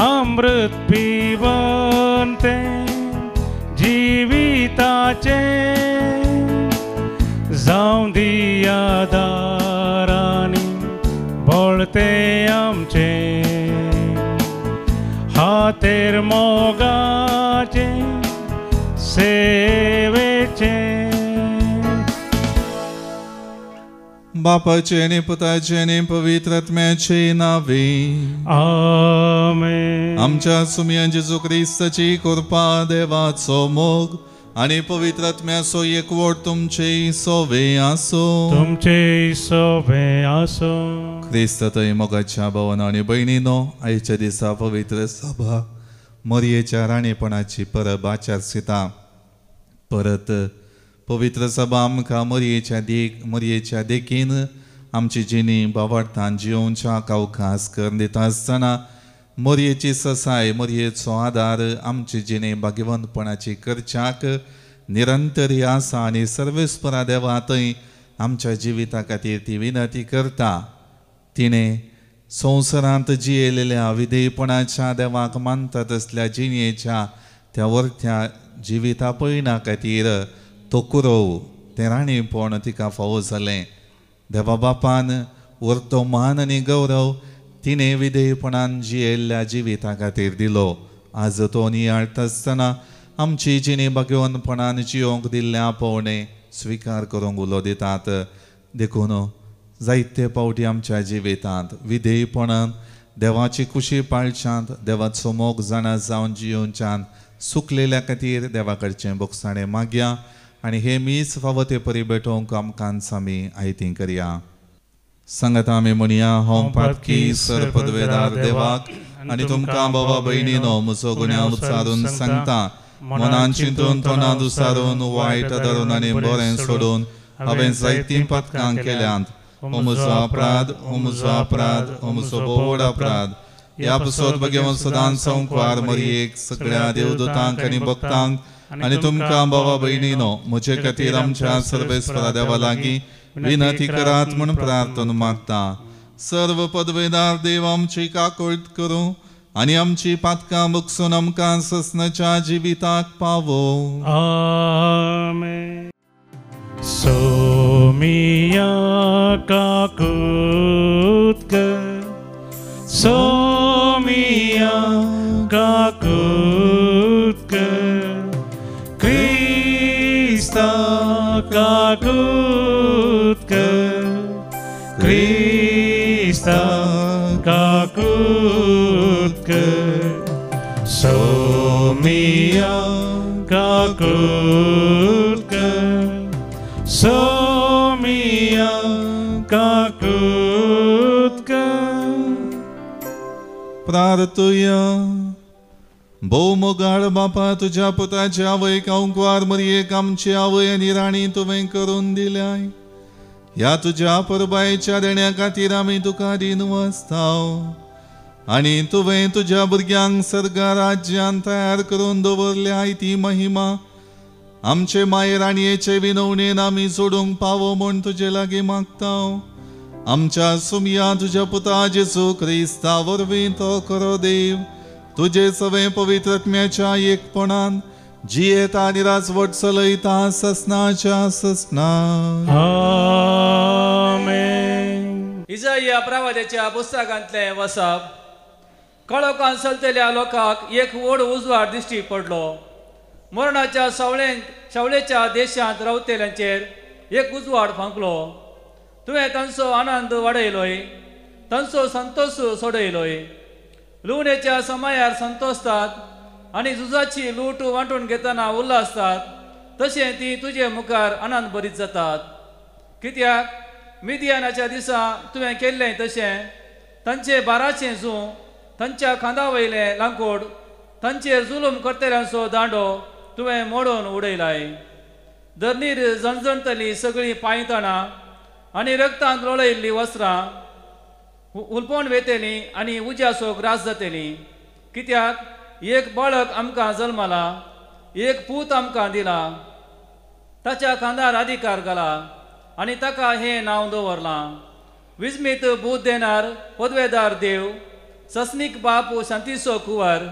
अमृत पिवन ते जीविताचे जाऊन दिया दारानी बोलते आमचे हातेर मोगाचे सेवेचे बापाचे आणि पुताचे आणि पवित्र आत्म्याचे नावे आमेन. आमच्या सुमिया जेजू ख्रिस्ताची कृपा देवाचो मोग आणि पवित्र आत्म्याचो एकवट तुमचे सोवे आसो. तुमचे सोबे आसो. ख्रिस्तय मोगाच्या भवन आणि बहिणीनो, आयच्या दिसा पवित्र सभा मरियेच्या राणेपणाची परब आचारसिता. परत पवित्र सभा आमकां मरियेच्या देखीन आमची जिणी बावार्थान जिवोवच्या अवकाश करून दिता आसतना मरियेची ससाय, मरियेचो आदार आमची जिणे भाग्यवंतपणाची करच्याक निरंतरी आसा आनी सर्वेस्परा देवातय आमच्या जिविता खातीर ती विनंती करता. तिणें संवसारांत जियेलेल्या विधेयपणाच्या देवाक मानता तसल्या जिणेच्या त्या वर्त्या जिविता पळयना खातीर तो कुरव तें राणेपण तिका फावो जालें. देवा बापान वर्तो मान आनी गौरव तिणें विधेयपणान जियेल्ल्या जिविता खातीर दिलो. आज तो नियाळटा आसतना आमची जिणी भाग्यवंतपणान जियोंक दिल्ल्या पवणे स्विकार करूंक उलो दितात. देखून जायते फावटी आमच्या जिवितांत विधेयपणान देवाची खुशी पाळच्यांत, देवाचो मोग जाणा जावन जियोवच्यांत सुकलेल्या खातीर देवा कडचें बोगसाणें मागया आनी हे मीच फावो ते परी भेटोवंक आमकां आमी आयती करया. सांगात आमी म्हणया, हांव पातकी सर पदवेदार देवाक आनी तुमकां बाबा भयणीनो म्हजो गुन्यांव उच्चारून सांगता. मनान चिंतून तोंडांत उसारून वायट धरून आनी बरें सोडून हांवें जायतीं पातकां केल्यांत. हो म्हजो अपराध, हो म्हजो अपराध, हो म्हजो बोड अपराध. ह्या पासत भगवंत सदांच संकवार मरियेक सगळ्या देवदूतांक आनी भक्तांक आनी तुमकां बाबा भयणीनो म्हजे खातीर आमच्या सर्वेस्परा देवा लागीं विनंती करात म्हूण प्रार्थना मागता. सर्व पदवेदार देव आमची काकूळट करूं आनी आमची पातकां मुगसून आमकां ससनाच्या जिविताक पावो. आमेन. सोमिया काकूत कर, सोमिया काकूत कर, क्रिस्ता काकूत कर, क्रिस्ता काकूत कर. सोमिया काकूत कर, सोमिया काकूत कर. प्रार्थुया. भोव मोगाळ बापा, तुझ्या पुताचे आवयक ओंकार मरियेक आमची आवय आनी राणी तुवें करून दिल्याय. ह्या तुझ्या परबायेच्या देण्या खातीर आमी तुका दिनवासताव. आनी तुवें तुज्या भुरग्यांक सर्गा राज्यांत तयार करून दवरल्या ती महिमा आमचे माये राणयेचे विनवणेन आमी सोडूंक पावो म्हूण तुजे लागीं मागताव. आमच्या सुमिया तुज्या पुता जेजू क्रिस्ता वरवीं तो खरो देव तुजे सवे पवित्र आत्म्याच्या एकपणान जियेता आनी राजवट चलयता ससनाच्या ससना. आमेन. इसाया प्रवाद्याच्या पुस्तकांतले वसप. कळोकान चलतल्या लोकांक एक व्हड उजवाड दिश्टी पडलो. मरणाच्या सावळेच्या देशांत रावतेल्यांचेर एक उजवाड फांकलो. तुवें तांचो आनंद वाडयलोय, तांचो संतोष सोडयलोय. लुवणेच्या समयार संतोषतात आनी झुजाची लूट वांटून घेतना उल्हासतात. तशें ती तुजे मुखार आनंद भरीत जातात. कित्याक मिदियानाच्या दिसा तुवें केल्लें तशें तांचे बाराचें जूं, तांच्या खांदा वयले लांकोड, तांचेर जुलूम करतल्यांचो दांडो तुवें मोडून उडयलाय. धरणीर जणजणतली सगळीं पांयतणां आनी रक्तांत लोळयल्लीं वस्त्रां उलपण वेतेलीं आनी उज्याचो ग्रास जातेली. कित्याक एक बाळक आमकां जल्माला, एक पूत आमकां दिला, ताच्या खांदार अधिकार घाला आनी ताका हें नांव दवरलां. विस्मीत बूद देणार पदवेदार देव, सस्नीक बाप शांतीचो कुंवर,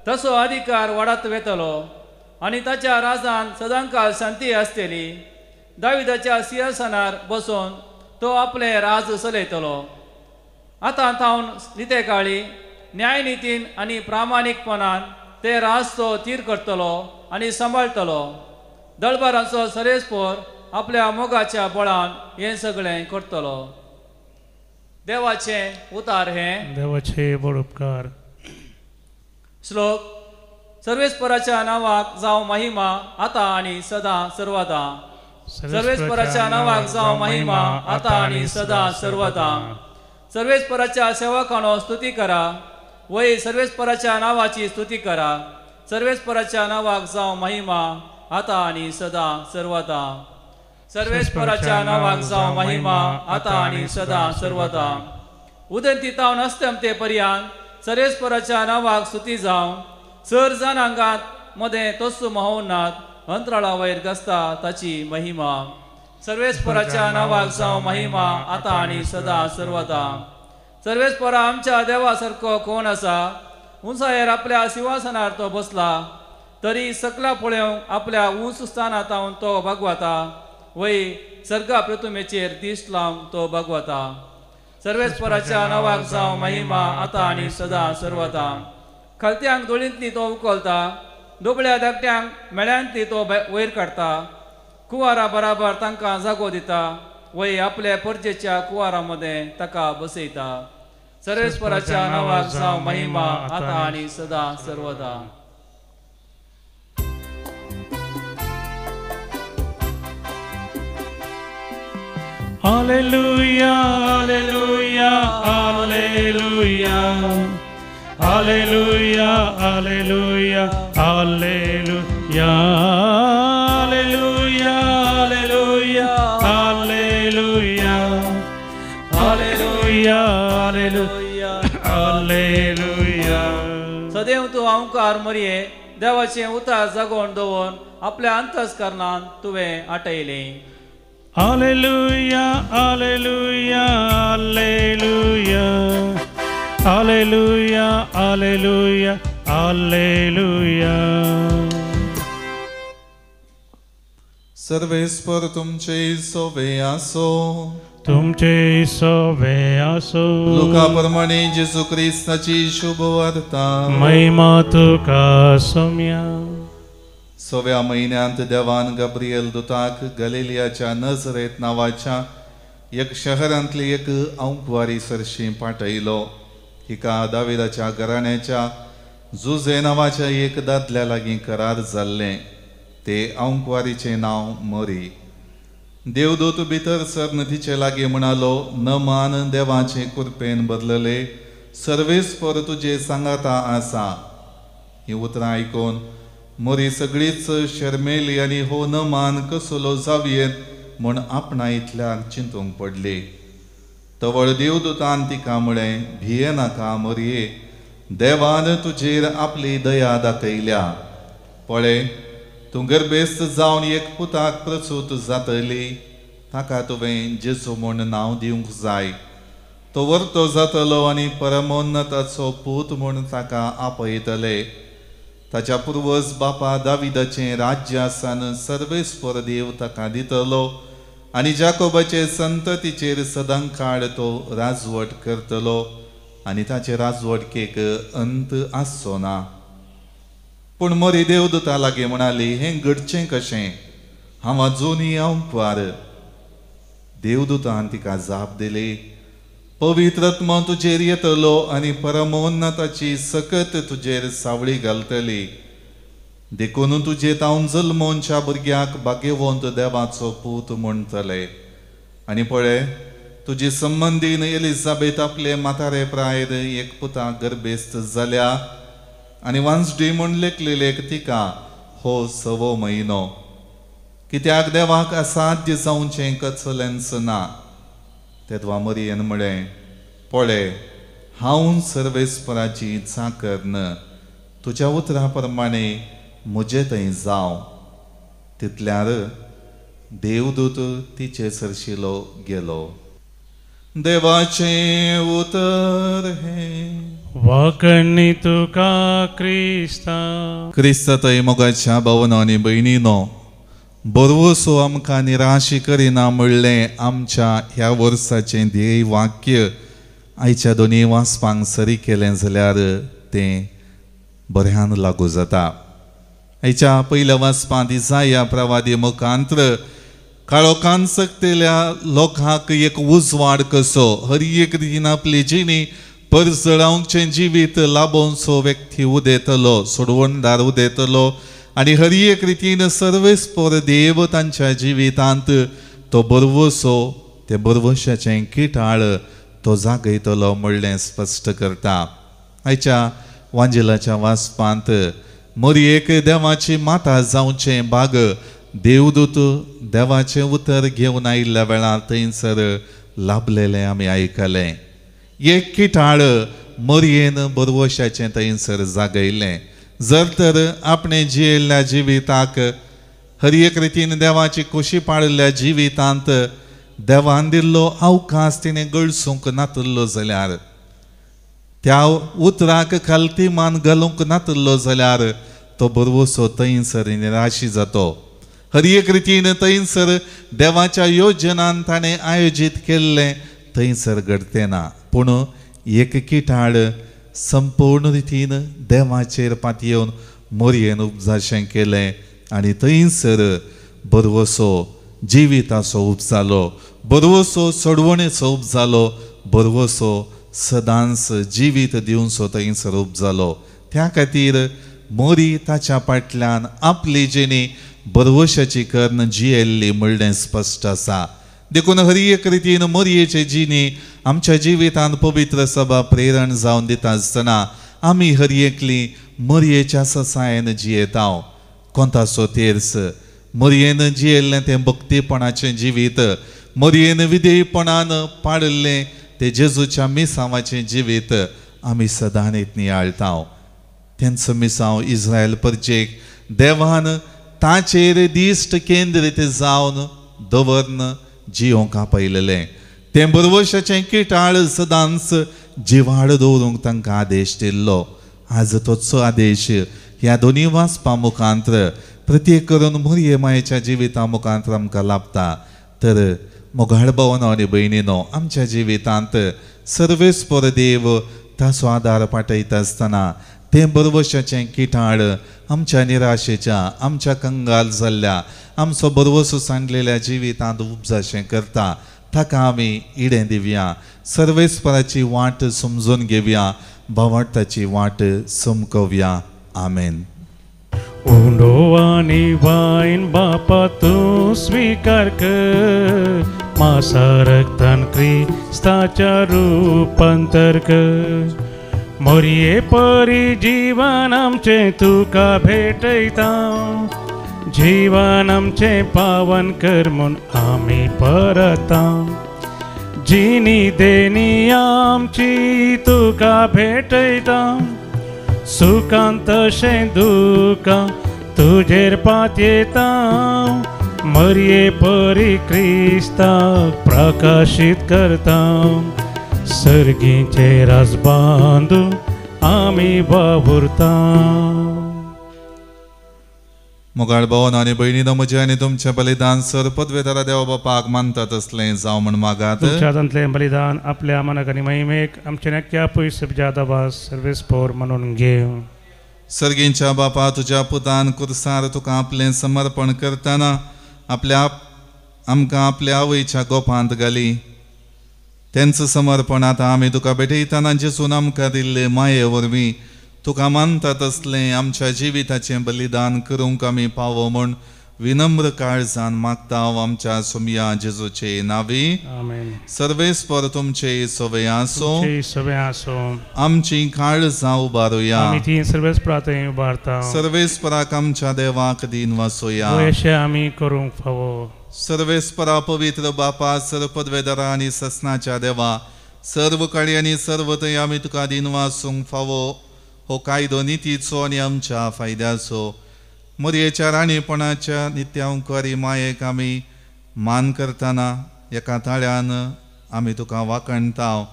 तसो अधिकार वाडत वेतलो आनी ताच्या राजान सदांकाळ शांती आसतली. दाविदाच्या सिंहासनार बसून तो आपले राज चलयतलो. आतां थावन नितेकाळी न्यायनितीन आनी प्रामाणीकपणान ते राजचो तीर करतलो आनी सांबाळटलो. दळबारांचो सरेस्पोर आपल्या मोगाच्या बळान हें सगळें करतलो. देवाचें उतार हें. देवाचे बड उपकार. श्लोक. सर्वेस्पराच्या नांवाक जावं महिमा आतां आनी सदां सर्वदा. सर्वेस्पराच्या नांवाक जावं महिमा आतां आनी सदां सर्वदा. सर्वेस्पराच्या सेवकांनो स्तुती करा. वय सर्वेस्पराच्या नांवाची स्तुती करा. सर्वेस्पराच्या नांवाक जावं महिमा आतां आनी सदां सर्वदा. सर्वेस्पराच्या नांवाक जावं महिमा आतां आनी सदां सर्वदा. उदंती तावन अस्तंते पर्यंत सर्वेस्पराच्या नांवाक स्तुती जावं. सर जाणांगात मदें तोच महोन्नात, अंतराळा वयर गसता ताची महिमा. सर्वेस्पराच्या नांवाक जावं महिमा आतां आनी सदां सर्वदा. सर्वेस्परा आमच्या देवा सारको कोण आसा? उंचायेर आपल्या सिंहासनार तो बसला. तरी सकला पळोवंक आपल्या उंच स्थानांत हांव तो भगवता. वय सर्गा प्रथमेचेर दिश्ट लावन तो भगवता. सर्वेस्पराच्या नांवाक जावं महिमा आतां आनी सदां सर्वदा. खालत्यांक दोळींतली तो उखलता, दोबळ्या धाकट्यांक मेळ्यांतली तो वयर काडटा. कुंवारा बराबर तांकां जागो दिता. वय आपल्या परजेच्या कुंवारा मदें ताका बसयता. सर्वेस्पराच्या नांवाक जावं महिमा आतां आनी सदां सर्वदा. Alleluia, alleluia, alleluia. Alleluia, alleluia, alleluia. Alleluia, alleluia, alleluia. Alleluia, alleluia, alleluia. सदैव तूं ओंकार मरये देवाचें उतार जागोवन दवरून आपल्या अंतस्करणांत तुवें आटयलें. Alleluia, alleluia, alleluia. Alleluia, alleluia, alleluia. सर्वेस्पर तुमचे सोवे आसो. तुमचे सोवे आसो. लुका प्रमाणे जेजू ख्रिस्ताची शुभ वार्ता. महिमा तुका सौम्या. 6व्या महिन्यांत देवान गब्रियल दुताक गलिलियाच्या नजरेत नावाच्या एक शहरांतली एक औंकवारी सरशी पाठयलो. हिका दाविदाच्या घराण्याच्या जुजे नावाच्या एक दादल्या लागीं करार जाल्लें. ते औंकवारीचें नांव मरी. देवदूत भितर सरन तिचे लागीं म्हणालो, न मान देवाचे कृपेन बदलले, सर्वेस्पर तुजे सांगाता आसा. ही उतरां आयकून मोरी सगळीच शर्मेली आनी हो न मान कसलो जावयेत म्हूण आपणा इतल्यान चिंतूंक पडली. तवळ देवदूतान तिका म्हळें, भिये नाका मोरये, देवान तुजेर आपली दया दाखयल्या. पळय, तूं गर्भेस्त जावन एक पुताक प्रसूत जातली. ताका तुवें जेजू म्हूण नांव दिवंक जाय. तो वर्तो जातलो आनी परमोन्नताचो पूत म्हूण ताका आपयतले. ताच्या पुर्वज बापा दाविदाचें राज्य सान सर्वेस्पर देव ताका दितलो आनी जाकोबाचे संततीचेर सदां काळ तो राजवट करतलो आनी ताचे राजवटकेक अंत आसचो ना. पूण मोरी देवदूता लागीं म्हणाली, हें घडचें कशें? हांव आजुनी औंकवार. देवदूतान तिका जाप दिली, पवित्र आत्मा तुजेर येतलो आनी परमोन्नताची सकत तुजेर सावळी घालतली. देखून तुजे तावन जल्मोनच्या भुरग्याक भाग्यवंत देवाचो पूत म्हणटले. आनी पळय, तुजी संबंदीन एलिझाबेथ आपले म्हातारे प्रायेर एक पुताक गर्भेस्त जाल्या आनी वांसडी म्हूण लेखलेलेक तिका हो 6वो म्हयनो. कित्याक देवाक असाध्य जावचें कसलेंच ना. तेदवा मरियेन म्हळें, पळय, हांव सर्वेस्पराची चाकर न, तुज्या उतरा प्रमाणे म्हजे थंय जावं. तितल्यार देवदूत तिचे सरशिलो गेलो. देवाचें उतर हे. वाकणी तुका क्रिस्ता. क्रिस्त थंय मोगाच्या भावनो आनी भयणीनो, बरवसो आमकां निराशी करिना म्हणलें आमच्या ह्या वर्साचें ध्येय वाक्य आयच्या दोनी वाचपांक सरी केलें जाल्यार तें बऱ्यान लागू जाता. आयच्या पयल्या वाचपांत इसाया प्रवादी मुखांत्र काळोखान सकतेल्या लोकांक एक उजवाड कसो हर एक रितीन आपली जिणी परसळावचें जिवीत लाबोवचो व्यक्ती उदेतलो, सोडवणदार उदेतलो आनी हर एक रितीन सर्वेस्पर देव तांच्या जिवितांत तो बरवसो, ते बरवशाचें किटाळ तो जागयतलो म्हणलें स्पश्ट करता. आयच्या वांजेलाच्या वाचपांत मरियेक देवाची माता जावचें भाग देवदूत देवाचें उतर घेवन आयिल्ल्या वेळार थंयसर लाभलेलें आमी आयकलें. एक किटाळ मरियेन बरवशाचें थंयसर जागयलें. जर तर आपणे जियेल्ल्या जिविताक हर एक रितीन देवाची खोशी पाळिल्ल्या जिवितांत देवान दिल्लो अवकाश तिणें गळसूंक नातल्लो जाल्यार, त्या उतराक खालती मान घालूंक नातल्लो जाल्यार तो बरवसो थंयसर निराशी जातो. हर एक रितीन थंयसर देवाच्या योजनान ताणें आयोजीत केल्लें थंयसर घडतें ना. पूण एक किटाळ संपूर्ण रितीन देवाचेर पातयेवन मरियेन उपजाशें केलें आनी थंयसर बरवसो जिविताचो उपजालो, बरवसो सोडवणेचो उपजालो, बरवसो सदांच जिवीत दिवचो थंयसर उपजालो. त्या खातीर मोरी ताच्या फाटल्यान आपली जिणी बरवशाची कर्ण जियेल्ली म्हणलें स्पश्ट आसा. देखून हर एक रितीन मोरयेचे जिणी आमच्या जिवितांत पवित्र सभा प्रेरण जावन दिता आसतना आमी हर एकली मरयेच्या ससायेन जियेता. कोंताचो तेर्स मरयेन जियेल्लें तें भक्तीपणाचें जिवीत, मरयेन विधेयपणान पाळिल्लें ते जेजूच्या मिसांवाचें जिवीत आमी सदांच नियाळटा. तेंचो मिसांव इस्रायल परजेक देवान ताचेर दिश्ट केंद्रीत जावन दवरन जियोंक आपयलेलें. तें बरवशाचें किटाळ सदांच जिवाड दवरूंक तांकां आदेश दिल्लो. आज तोचो आदेश ह्या दोनी वाचपा मुखांत्र प्रत्येक करून मरिये मायेच्या जिविता मुखांत्र आमकां लाभता. तर मोगाळ भावनो आनी भयणीनो, आमच्या जिवितांत सर्वेस्पर देव ताचो आदार पाठयता आसतना तें बरवशाचें किटाळ आमच्या निराशेच्या, आमच्या कंगाल जाल्ल्या, आमचो बरवसो सांडलेल्या जिवितांत उपजाशें करता. ताका आमी इडें दिवया, सर्वेस्पराची वाट समजून घेवया, भावार्थाची वाट समकवया. आमेन. उंडो आनी वायन बापा तूं स्वीकार कर, मासा रक्तान क्रिस्ताच्या रुपांतर कर. मरिये परी जीवन आमचें तुका भेटयता, जीवन आमचें पावन कर म्हूण आमी परता. जिणी देणी आमची तुका भेटयता, सुखांत तशें दुखां तुजेर पातयेता. मरिये परी क्रिस्ताक प्रकाशीत करता, सर्गीचे रास बांदून आमी वावुरता. मोगाळ भावन आनी भयणीनो, म्हजें आनी तुमचें बलिदान सर पदवेदारा देवा बापाक मानता तसलें जावं म्हण मागात. तुमच्या हातांतलें बलिदान आपल्या मनाक आनी महिमेक आमचे नक्क्या पयस जादाबास सर्वेस्पोर म्हणून घेव. सर्गींच्या बापा, तुज्या पुतान कुर्सार तुका आपलें समर्पण करतना आमकां आपल्या आवयच्या गोपांत घाली. तेंच समर्पण आतां आमी तुका भेटयतना जेजून आमकां दिल्ले माये वरवीं तुका मानता तसलें आमच्या जिविताचें बलिदान करूंक आमी पावो म्हूण विनम्र काळजान मागता हांव आमच्या सोमया जेजूचे नावी. आमेन. सर्वेस्पर तुमचे सवय आसो. तुमची सवय आसो. आमची काळजां उबारुया. आमी ती सर्वेस्परा थंय उबारता. सर्वेस्पराक आमच्या देवाक दिन वासोया. अशें आमी करूंक फावो. सर्वेस्परा पवित्र बापा सर्वपदवेदरा आनी ससनाच्या देवा सर्व काळी आनी सर्व थंय आमी तुका दिन वासूंक फावो. हो कायदो नितीचो आनी आमच्या फायद्याचो. मरयेच्या राणीपणाच्या नित्यांकवारी मायेक आमी मान करतना एका ताळ्यान आमी तुका वाकणताव.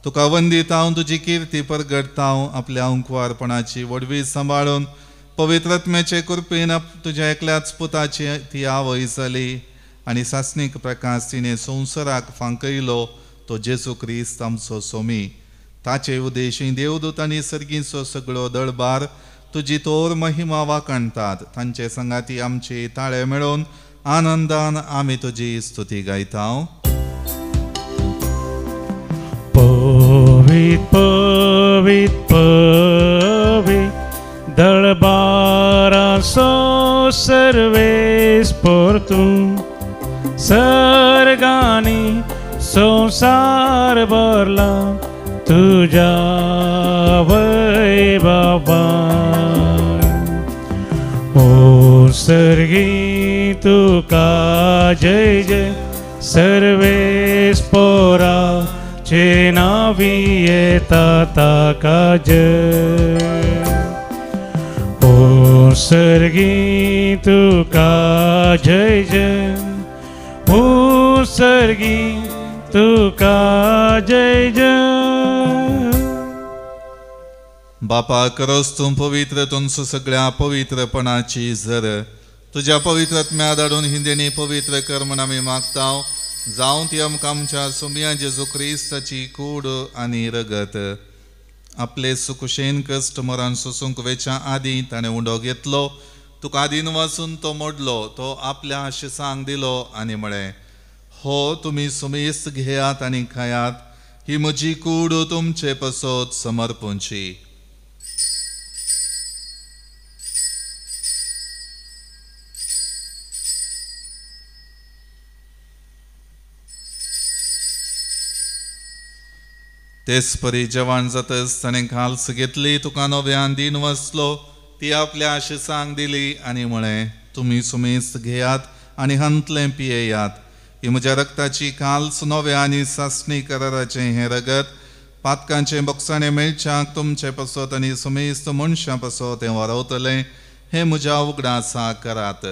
तुका वंदिताव. तुजी किर्ती परगडताव. आपल्या अंकुवारपणाची वडवी सांबाळून पवित्रत्म्याचे कृपेन तुज्या एकल्याच पुताची ती आवय जाली आनी सासणीक प्रकाश तिणें संवसाराक फांकयलो तो जेजू क्रिस्त आमचो सोमी. ताचे उदेशी देवदूत आनी सर्गीचो सगळो दळबार तुजी तोर महिमा वाकणतात. तांचे संगाती आमचे ताळे मेळोवन आनंदान आमी तुजी स्तुती गायताव. पवित पवित पवित दळबारा सो सर्वेस्पर तूं सर्गानी संसार भरला तुझ्या वैभवान. ओ सर्गी तुका जय जय सर्वेस्परा चे नावी येता ताका जय. ओ सर्गी तुका जय जय. ओ सर्गी तुका जय जय. बापा करोस तूं पवित्र तुमचो सगळ्या पवित्रपणाची झर तुझ्या पवित्रत्म्या धाडून हिंदेनी पवित्र कर म्हूण आमी मागताव. जावं ती आमकां आमच्या सोमया जेजू क्रिस्ताची कूड आनी रगत. आपले सुकुशेन कश्ट मरण सोसूंक वेच्या आदीं ताणें उंडो घेतलो. तुका आदीन वाचून तो मोडलो. तो आपल्या आशिसांक दिलो आनी म्हळें हो तुमी सुमेस्त घेयात आनी खायात. ही म्हजी कूड तुमचे पसोत समर्पूंची. तेच परी जेवण जातच ताणें खालस घेतली. तुका नव्यान दिन वसलो. ती आपल्या आशिसांक दिली आनी म्हळें तुमी सुमेस्त घेयात आनी हंतलें पियेयात. ही म्हज्या रक्ताची काल्स नवे आनी सासणी कराराचें हें रगत पातकांचें बक्षाणें मेळच्याक तुमचे पसत आनी सुमेस्त मनशां पसत हें वारवतलें. हें म्हज्या उगडासा करात.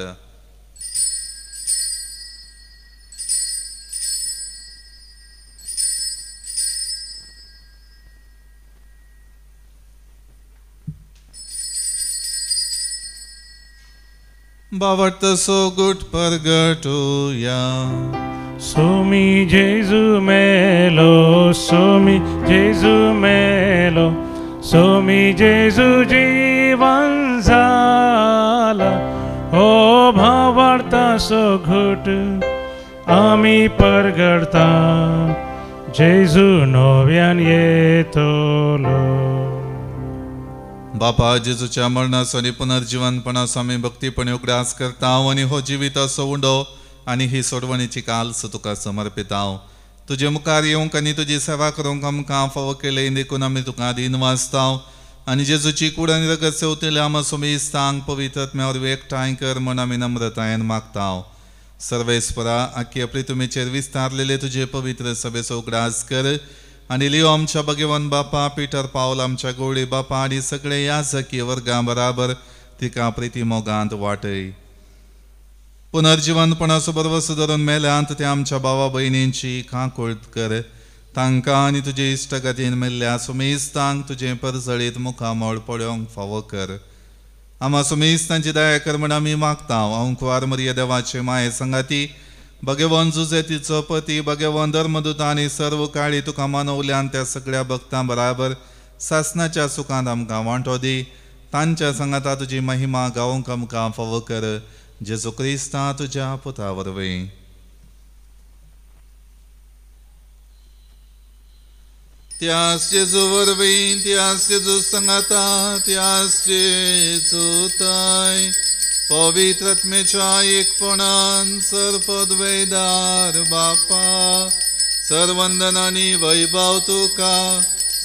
बावटसो गुट परगटूया. सोमी जेजू मेलो. सोमी जेजू मेलो. सोमी जेजू जीवन झाला. ओ भावार्थासो घुट आमी परगडता. जेजू नव्यान येतलो. बापा जेजूच्या मरणाचो आनी पुनर्जीवनपणाचो आमी भक्तीपणे उगडास करतांव आनी हो जिविताचो उंडो आनी ही सोडवणीची काल्स तुका समर्पितांव. तुजे मुखार येवंक आनी तुजी सेवा करूंक आमकां फावो केले देखून आमी तुका दिन वाचतांव आनी जेजूची कूड आनी रगत सेवतले आमा सुमेस्तांक पवित्रत्म्यावर एकठांय कर म्हूण आमी नम्रतायेन मागतांव. सर्वेस्परा आख्खे प्रितुमेचेर विस्तारलेले तुजे पवित्र सभेचो उगडास कर आनी लिओ आमच्या भगवान बापा पिटर पावल आमच्या गवळी बापा आनी सगळे याजकी वर्गां बराबर तिका प्रिती मोगांत वाटय. पुनर्जीवनपणाचो बरवस धरून मेल्यांत ते आमच्या भावा भयणींची काकुळट कर. तांकां आनी तुजे इश्टगतीन मेल्ल्या सुमेस्तांक तुजें परजळीत मुखामोळ पळोवंक फावो कर. आमा सुमेस्तांची दया कर म्हूण आमी मागतांव. हांव कुंवार मरिया देवाचे माये संगाती भगवान जुजेतीचो पती भगवान धर्मदूत आनी सर्व काळी तुका मानवल्यान त्या सगळ्या भक्तां बराबर सासणाच्या सुखांत आमकां वांटो दी. तांच्या संगाता तुजी महिमा गावंक आमकां फावो कर. जेजू क्रिस्ता तुज्या पुता वरवीं. Tias Jesu vorbim, tias Jesu sangata, tias Jesu tai. पवित्रत्मेच्या एकपणान सर्पद्वैदार बापा सर्वंदनानी वैभव तुका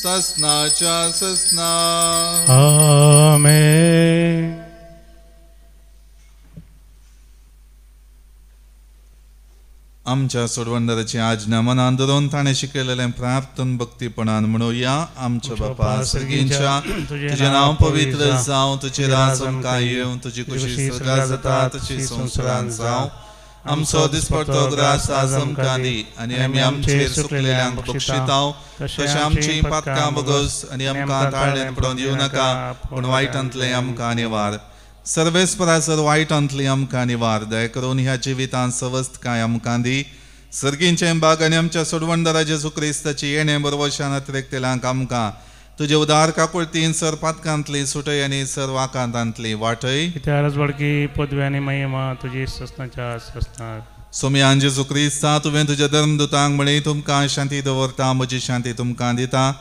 ससनाच्या ससना आमेन. आमच्या सोडवंदराची आज्ञा मनान धरून ताणें शिकयलेलें प्रार्थन भक्तीपणान म्हणूया. आमच्या बापा सर्गींच्या तुझें नांव पवित्र जावं, तुजें राज आमकां येवं, तुजी कुशी स्वर्गांत जाता तशी संवसारांत जावं. आमचो दिसपडटो ग्रास आज आमकां दी आनी आमी आमचेर चुकलेल्यांक बक्षितांव तशें आमची पातकां बगस आनी आमकां ताळणेंत पडोवन दिवं नाका पूण वायटांतलें आमकां निवार. सर्वेस्परा सर वायटांतली आमकां निवार. दया करून ह्या जिवितांत सवस्थकाय आमकां दी. सर्गींचें बाग आनी आमच्या सोडवंदरा जेजू क्रिस्ताची येणें बरोवशान अतिरेकतेल्यांक आमकां तुजे उदार काकुळतीन सर पातकांतली सुटय आनी सर वाकांतांतली वाटय. कित्याक राजवाडकी पदवी आनी महिमा तुजी ससनाच्या ससनार. सोम्यान जेजू क्रिस्ता तुवें तुज्या धर्मदुतांक म्हळें तुमकां शांती दवरता, म्हजी शांती तुमकां दिता.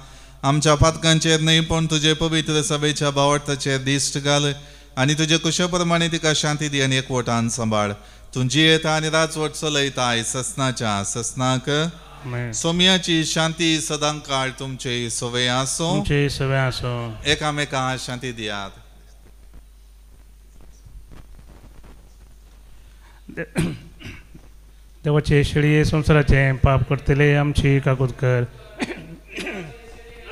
आमच्या पातकांचेर न्हय पण तुजे पवित्र सभेच्या बावटाचेर दिश्ट घाल आनी तुजे कुशे प्रमाणे तिका शांती दी आनी एकवटान सांबाळ. तूं जियेता आनी राजवट चलयताय ससनाच्या ससनाक. सोम्याची शांती सदां काळ तुमचे सोवे आसो. तुमचे सवे आसो. एकामेकांक शांती दियात. देवाचे शेळये संवसाराचे पाप करतले आमची काकूत कर.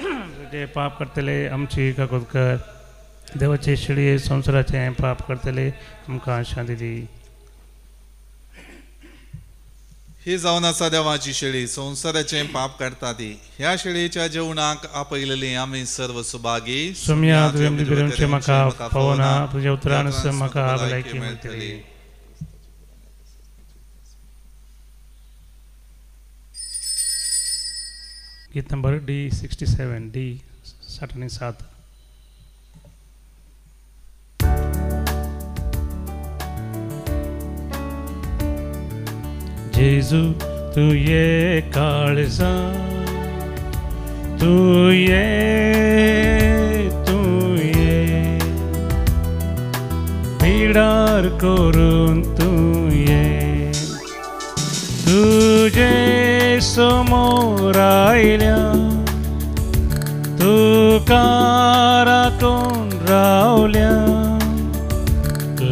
तुझे पाप करतले आमची काकूत कर. देवाचे शेळये संवसाराचे पाप करतले आमकां शांती दी. ही जावन आसा देवाची शेळी संवसाराचें पाप काडटा ती. ह्या शेळयेच्या जेवणाक आपयलेली आमी सर्व सुभागी. सोम्या तुवें भितरूनचें म्हाका पावना, तुज्या उतरान म्हाका भलायकी मेळटली. गीत नंबर D67 D 67. जेजू तू ये काळजा, तू ये पिडार करून तू ये. तुझे समोर आयल्या तुका राखून रावल्या.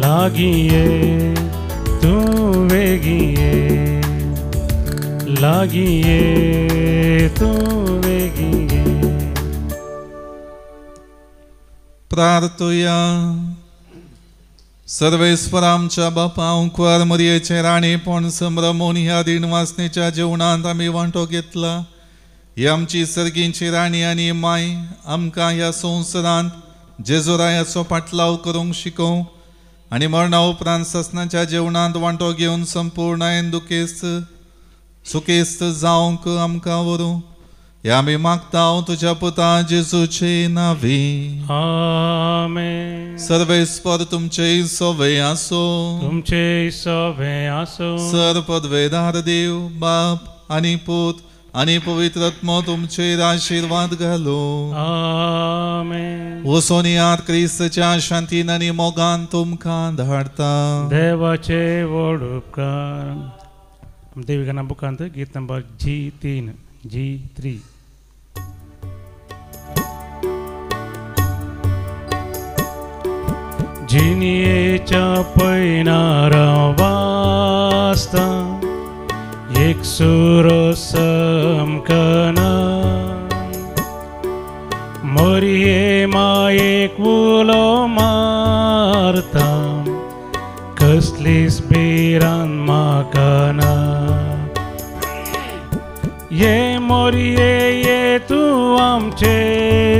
लागीं ये तू वेगीं ये, लागीं ये तू वेगीं ये. प्रार्थुया. सर्वेस्पर आमच्या बापा ओंकार मरयेचे राणेपण संभ्रमून ह्या दिनवासनेच्या जेवणांत आमी वांटो घेतला. ही आमची सर्गींची राणी आनी माय आमकां ह्या संवसारांत जेजुरायाचो पाटलाव करूंक शिकोव आनी मरणा उपरांत ससनाच्या जेवणांत वांटो घेवन संपूर्ण दुखेस्त सुखेस्त जावंक आमकां व्हरूं. हे आमी मागतांव तुज्या पुता जेजूचे नांवी. आमेन. सर्वेस्पर तुमचे सोवे आसो. तुमचे सोवे आसो. सर पदवेदार देव बाप आनी पूत आनी पवित्र आत्मो तुमचेर आशीर्वाद घालो. आमेन. वचून यात क्रिस्ताच्या शांतीन आनी मोगान तुमकां धाडटा. देवाचे व्हड उपकार. देविकाना बुकांत गीत नंबर G3. जिनियेच्या पैनारा वाजता एक सूर समकना. मरिये मायेक उलो मारता कसलीच बिरान म्हाका ना. ये मोरये ये तूं आमचे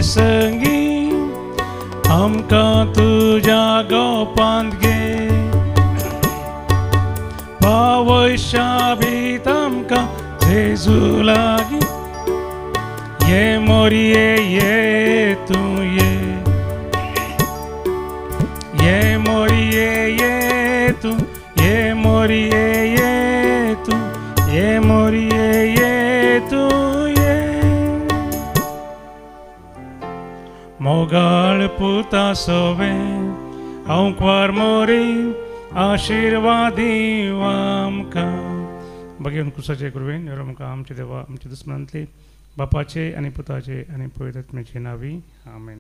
संगी, आमकां तुज्या गोपांत घे. पावशा भीत आमकां जेजू लागीं. ये मोरये ये तूं ये, ये मोरये ये तूं, ये मोरये ये तूं, ये मोरये ये तूं ये. मोगाळ पुता सोवे हांव क्वार मोरी आशिर्वादी आमकां भगवान कुसाचे कुरवेन आमकां आमचे देवा आमच्या दुस्मनांतली बापाचे आनी पुताचे आनी पवित्र आत्म्याचे नावी आमेन.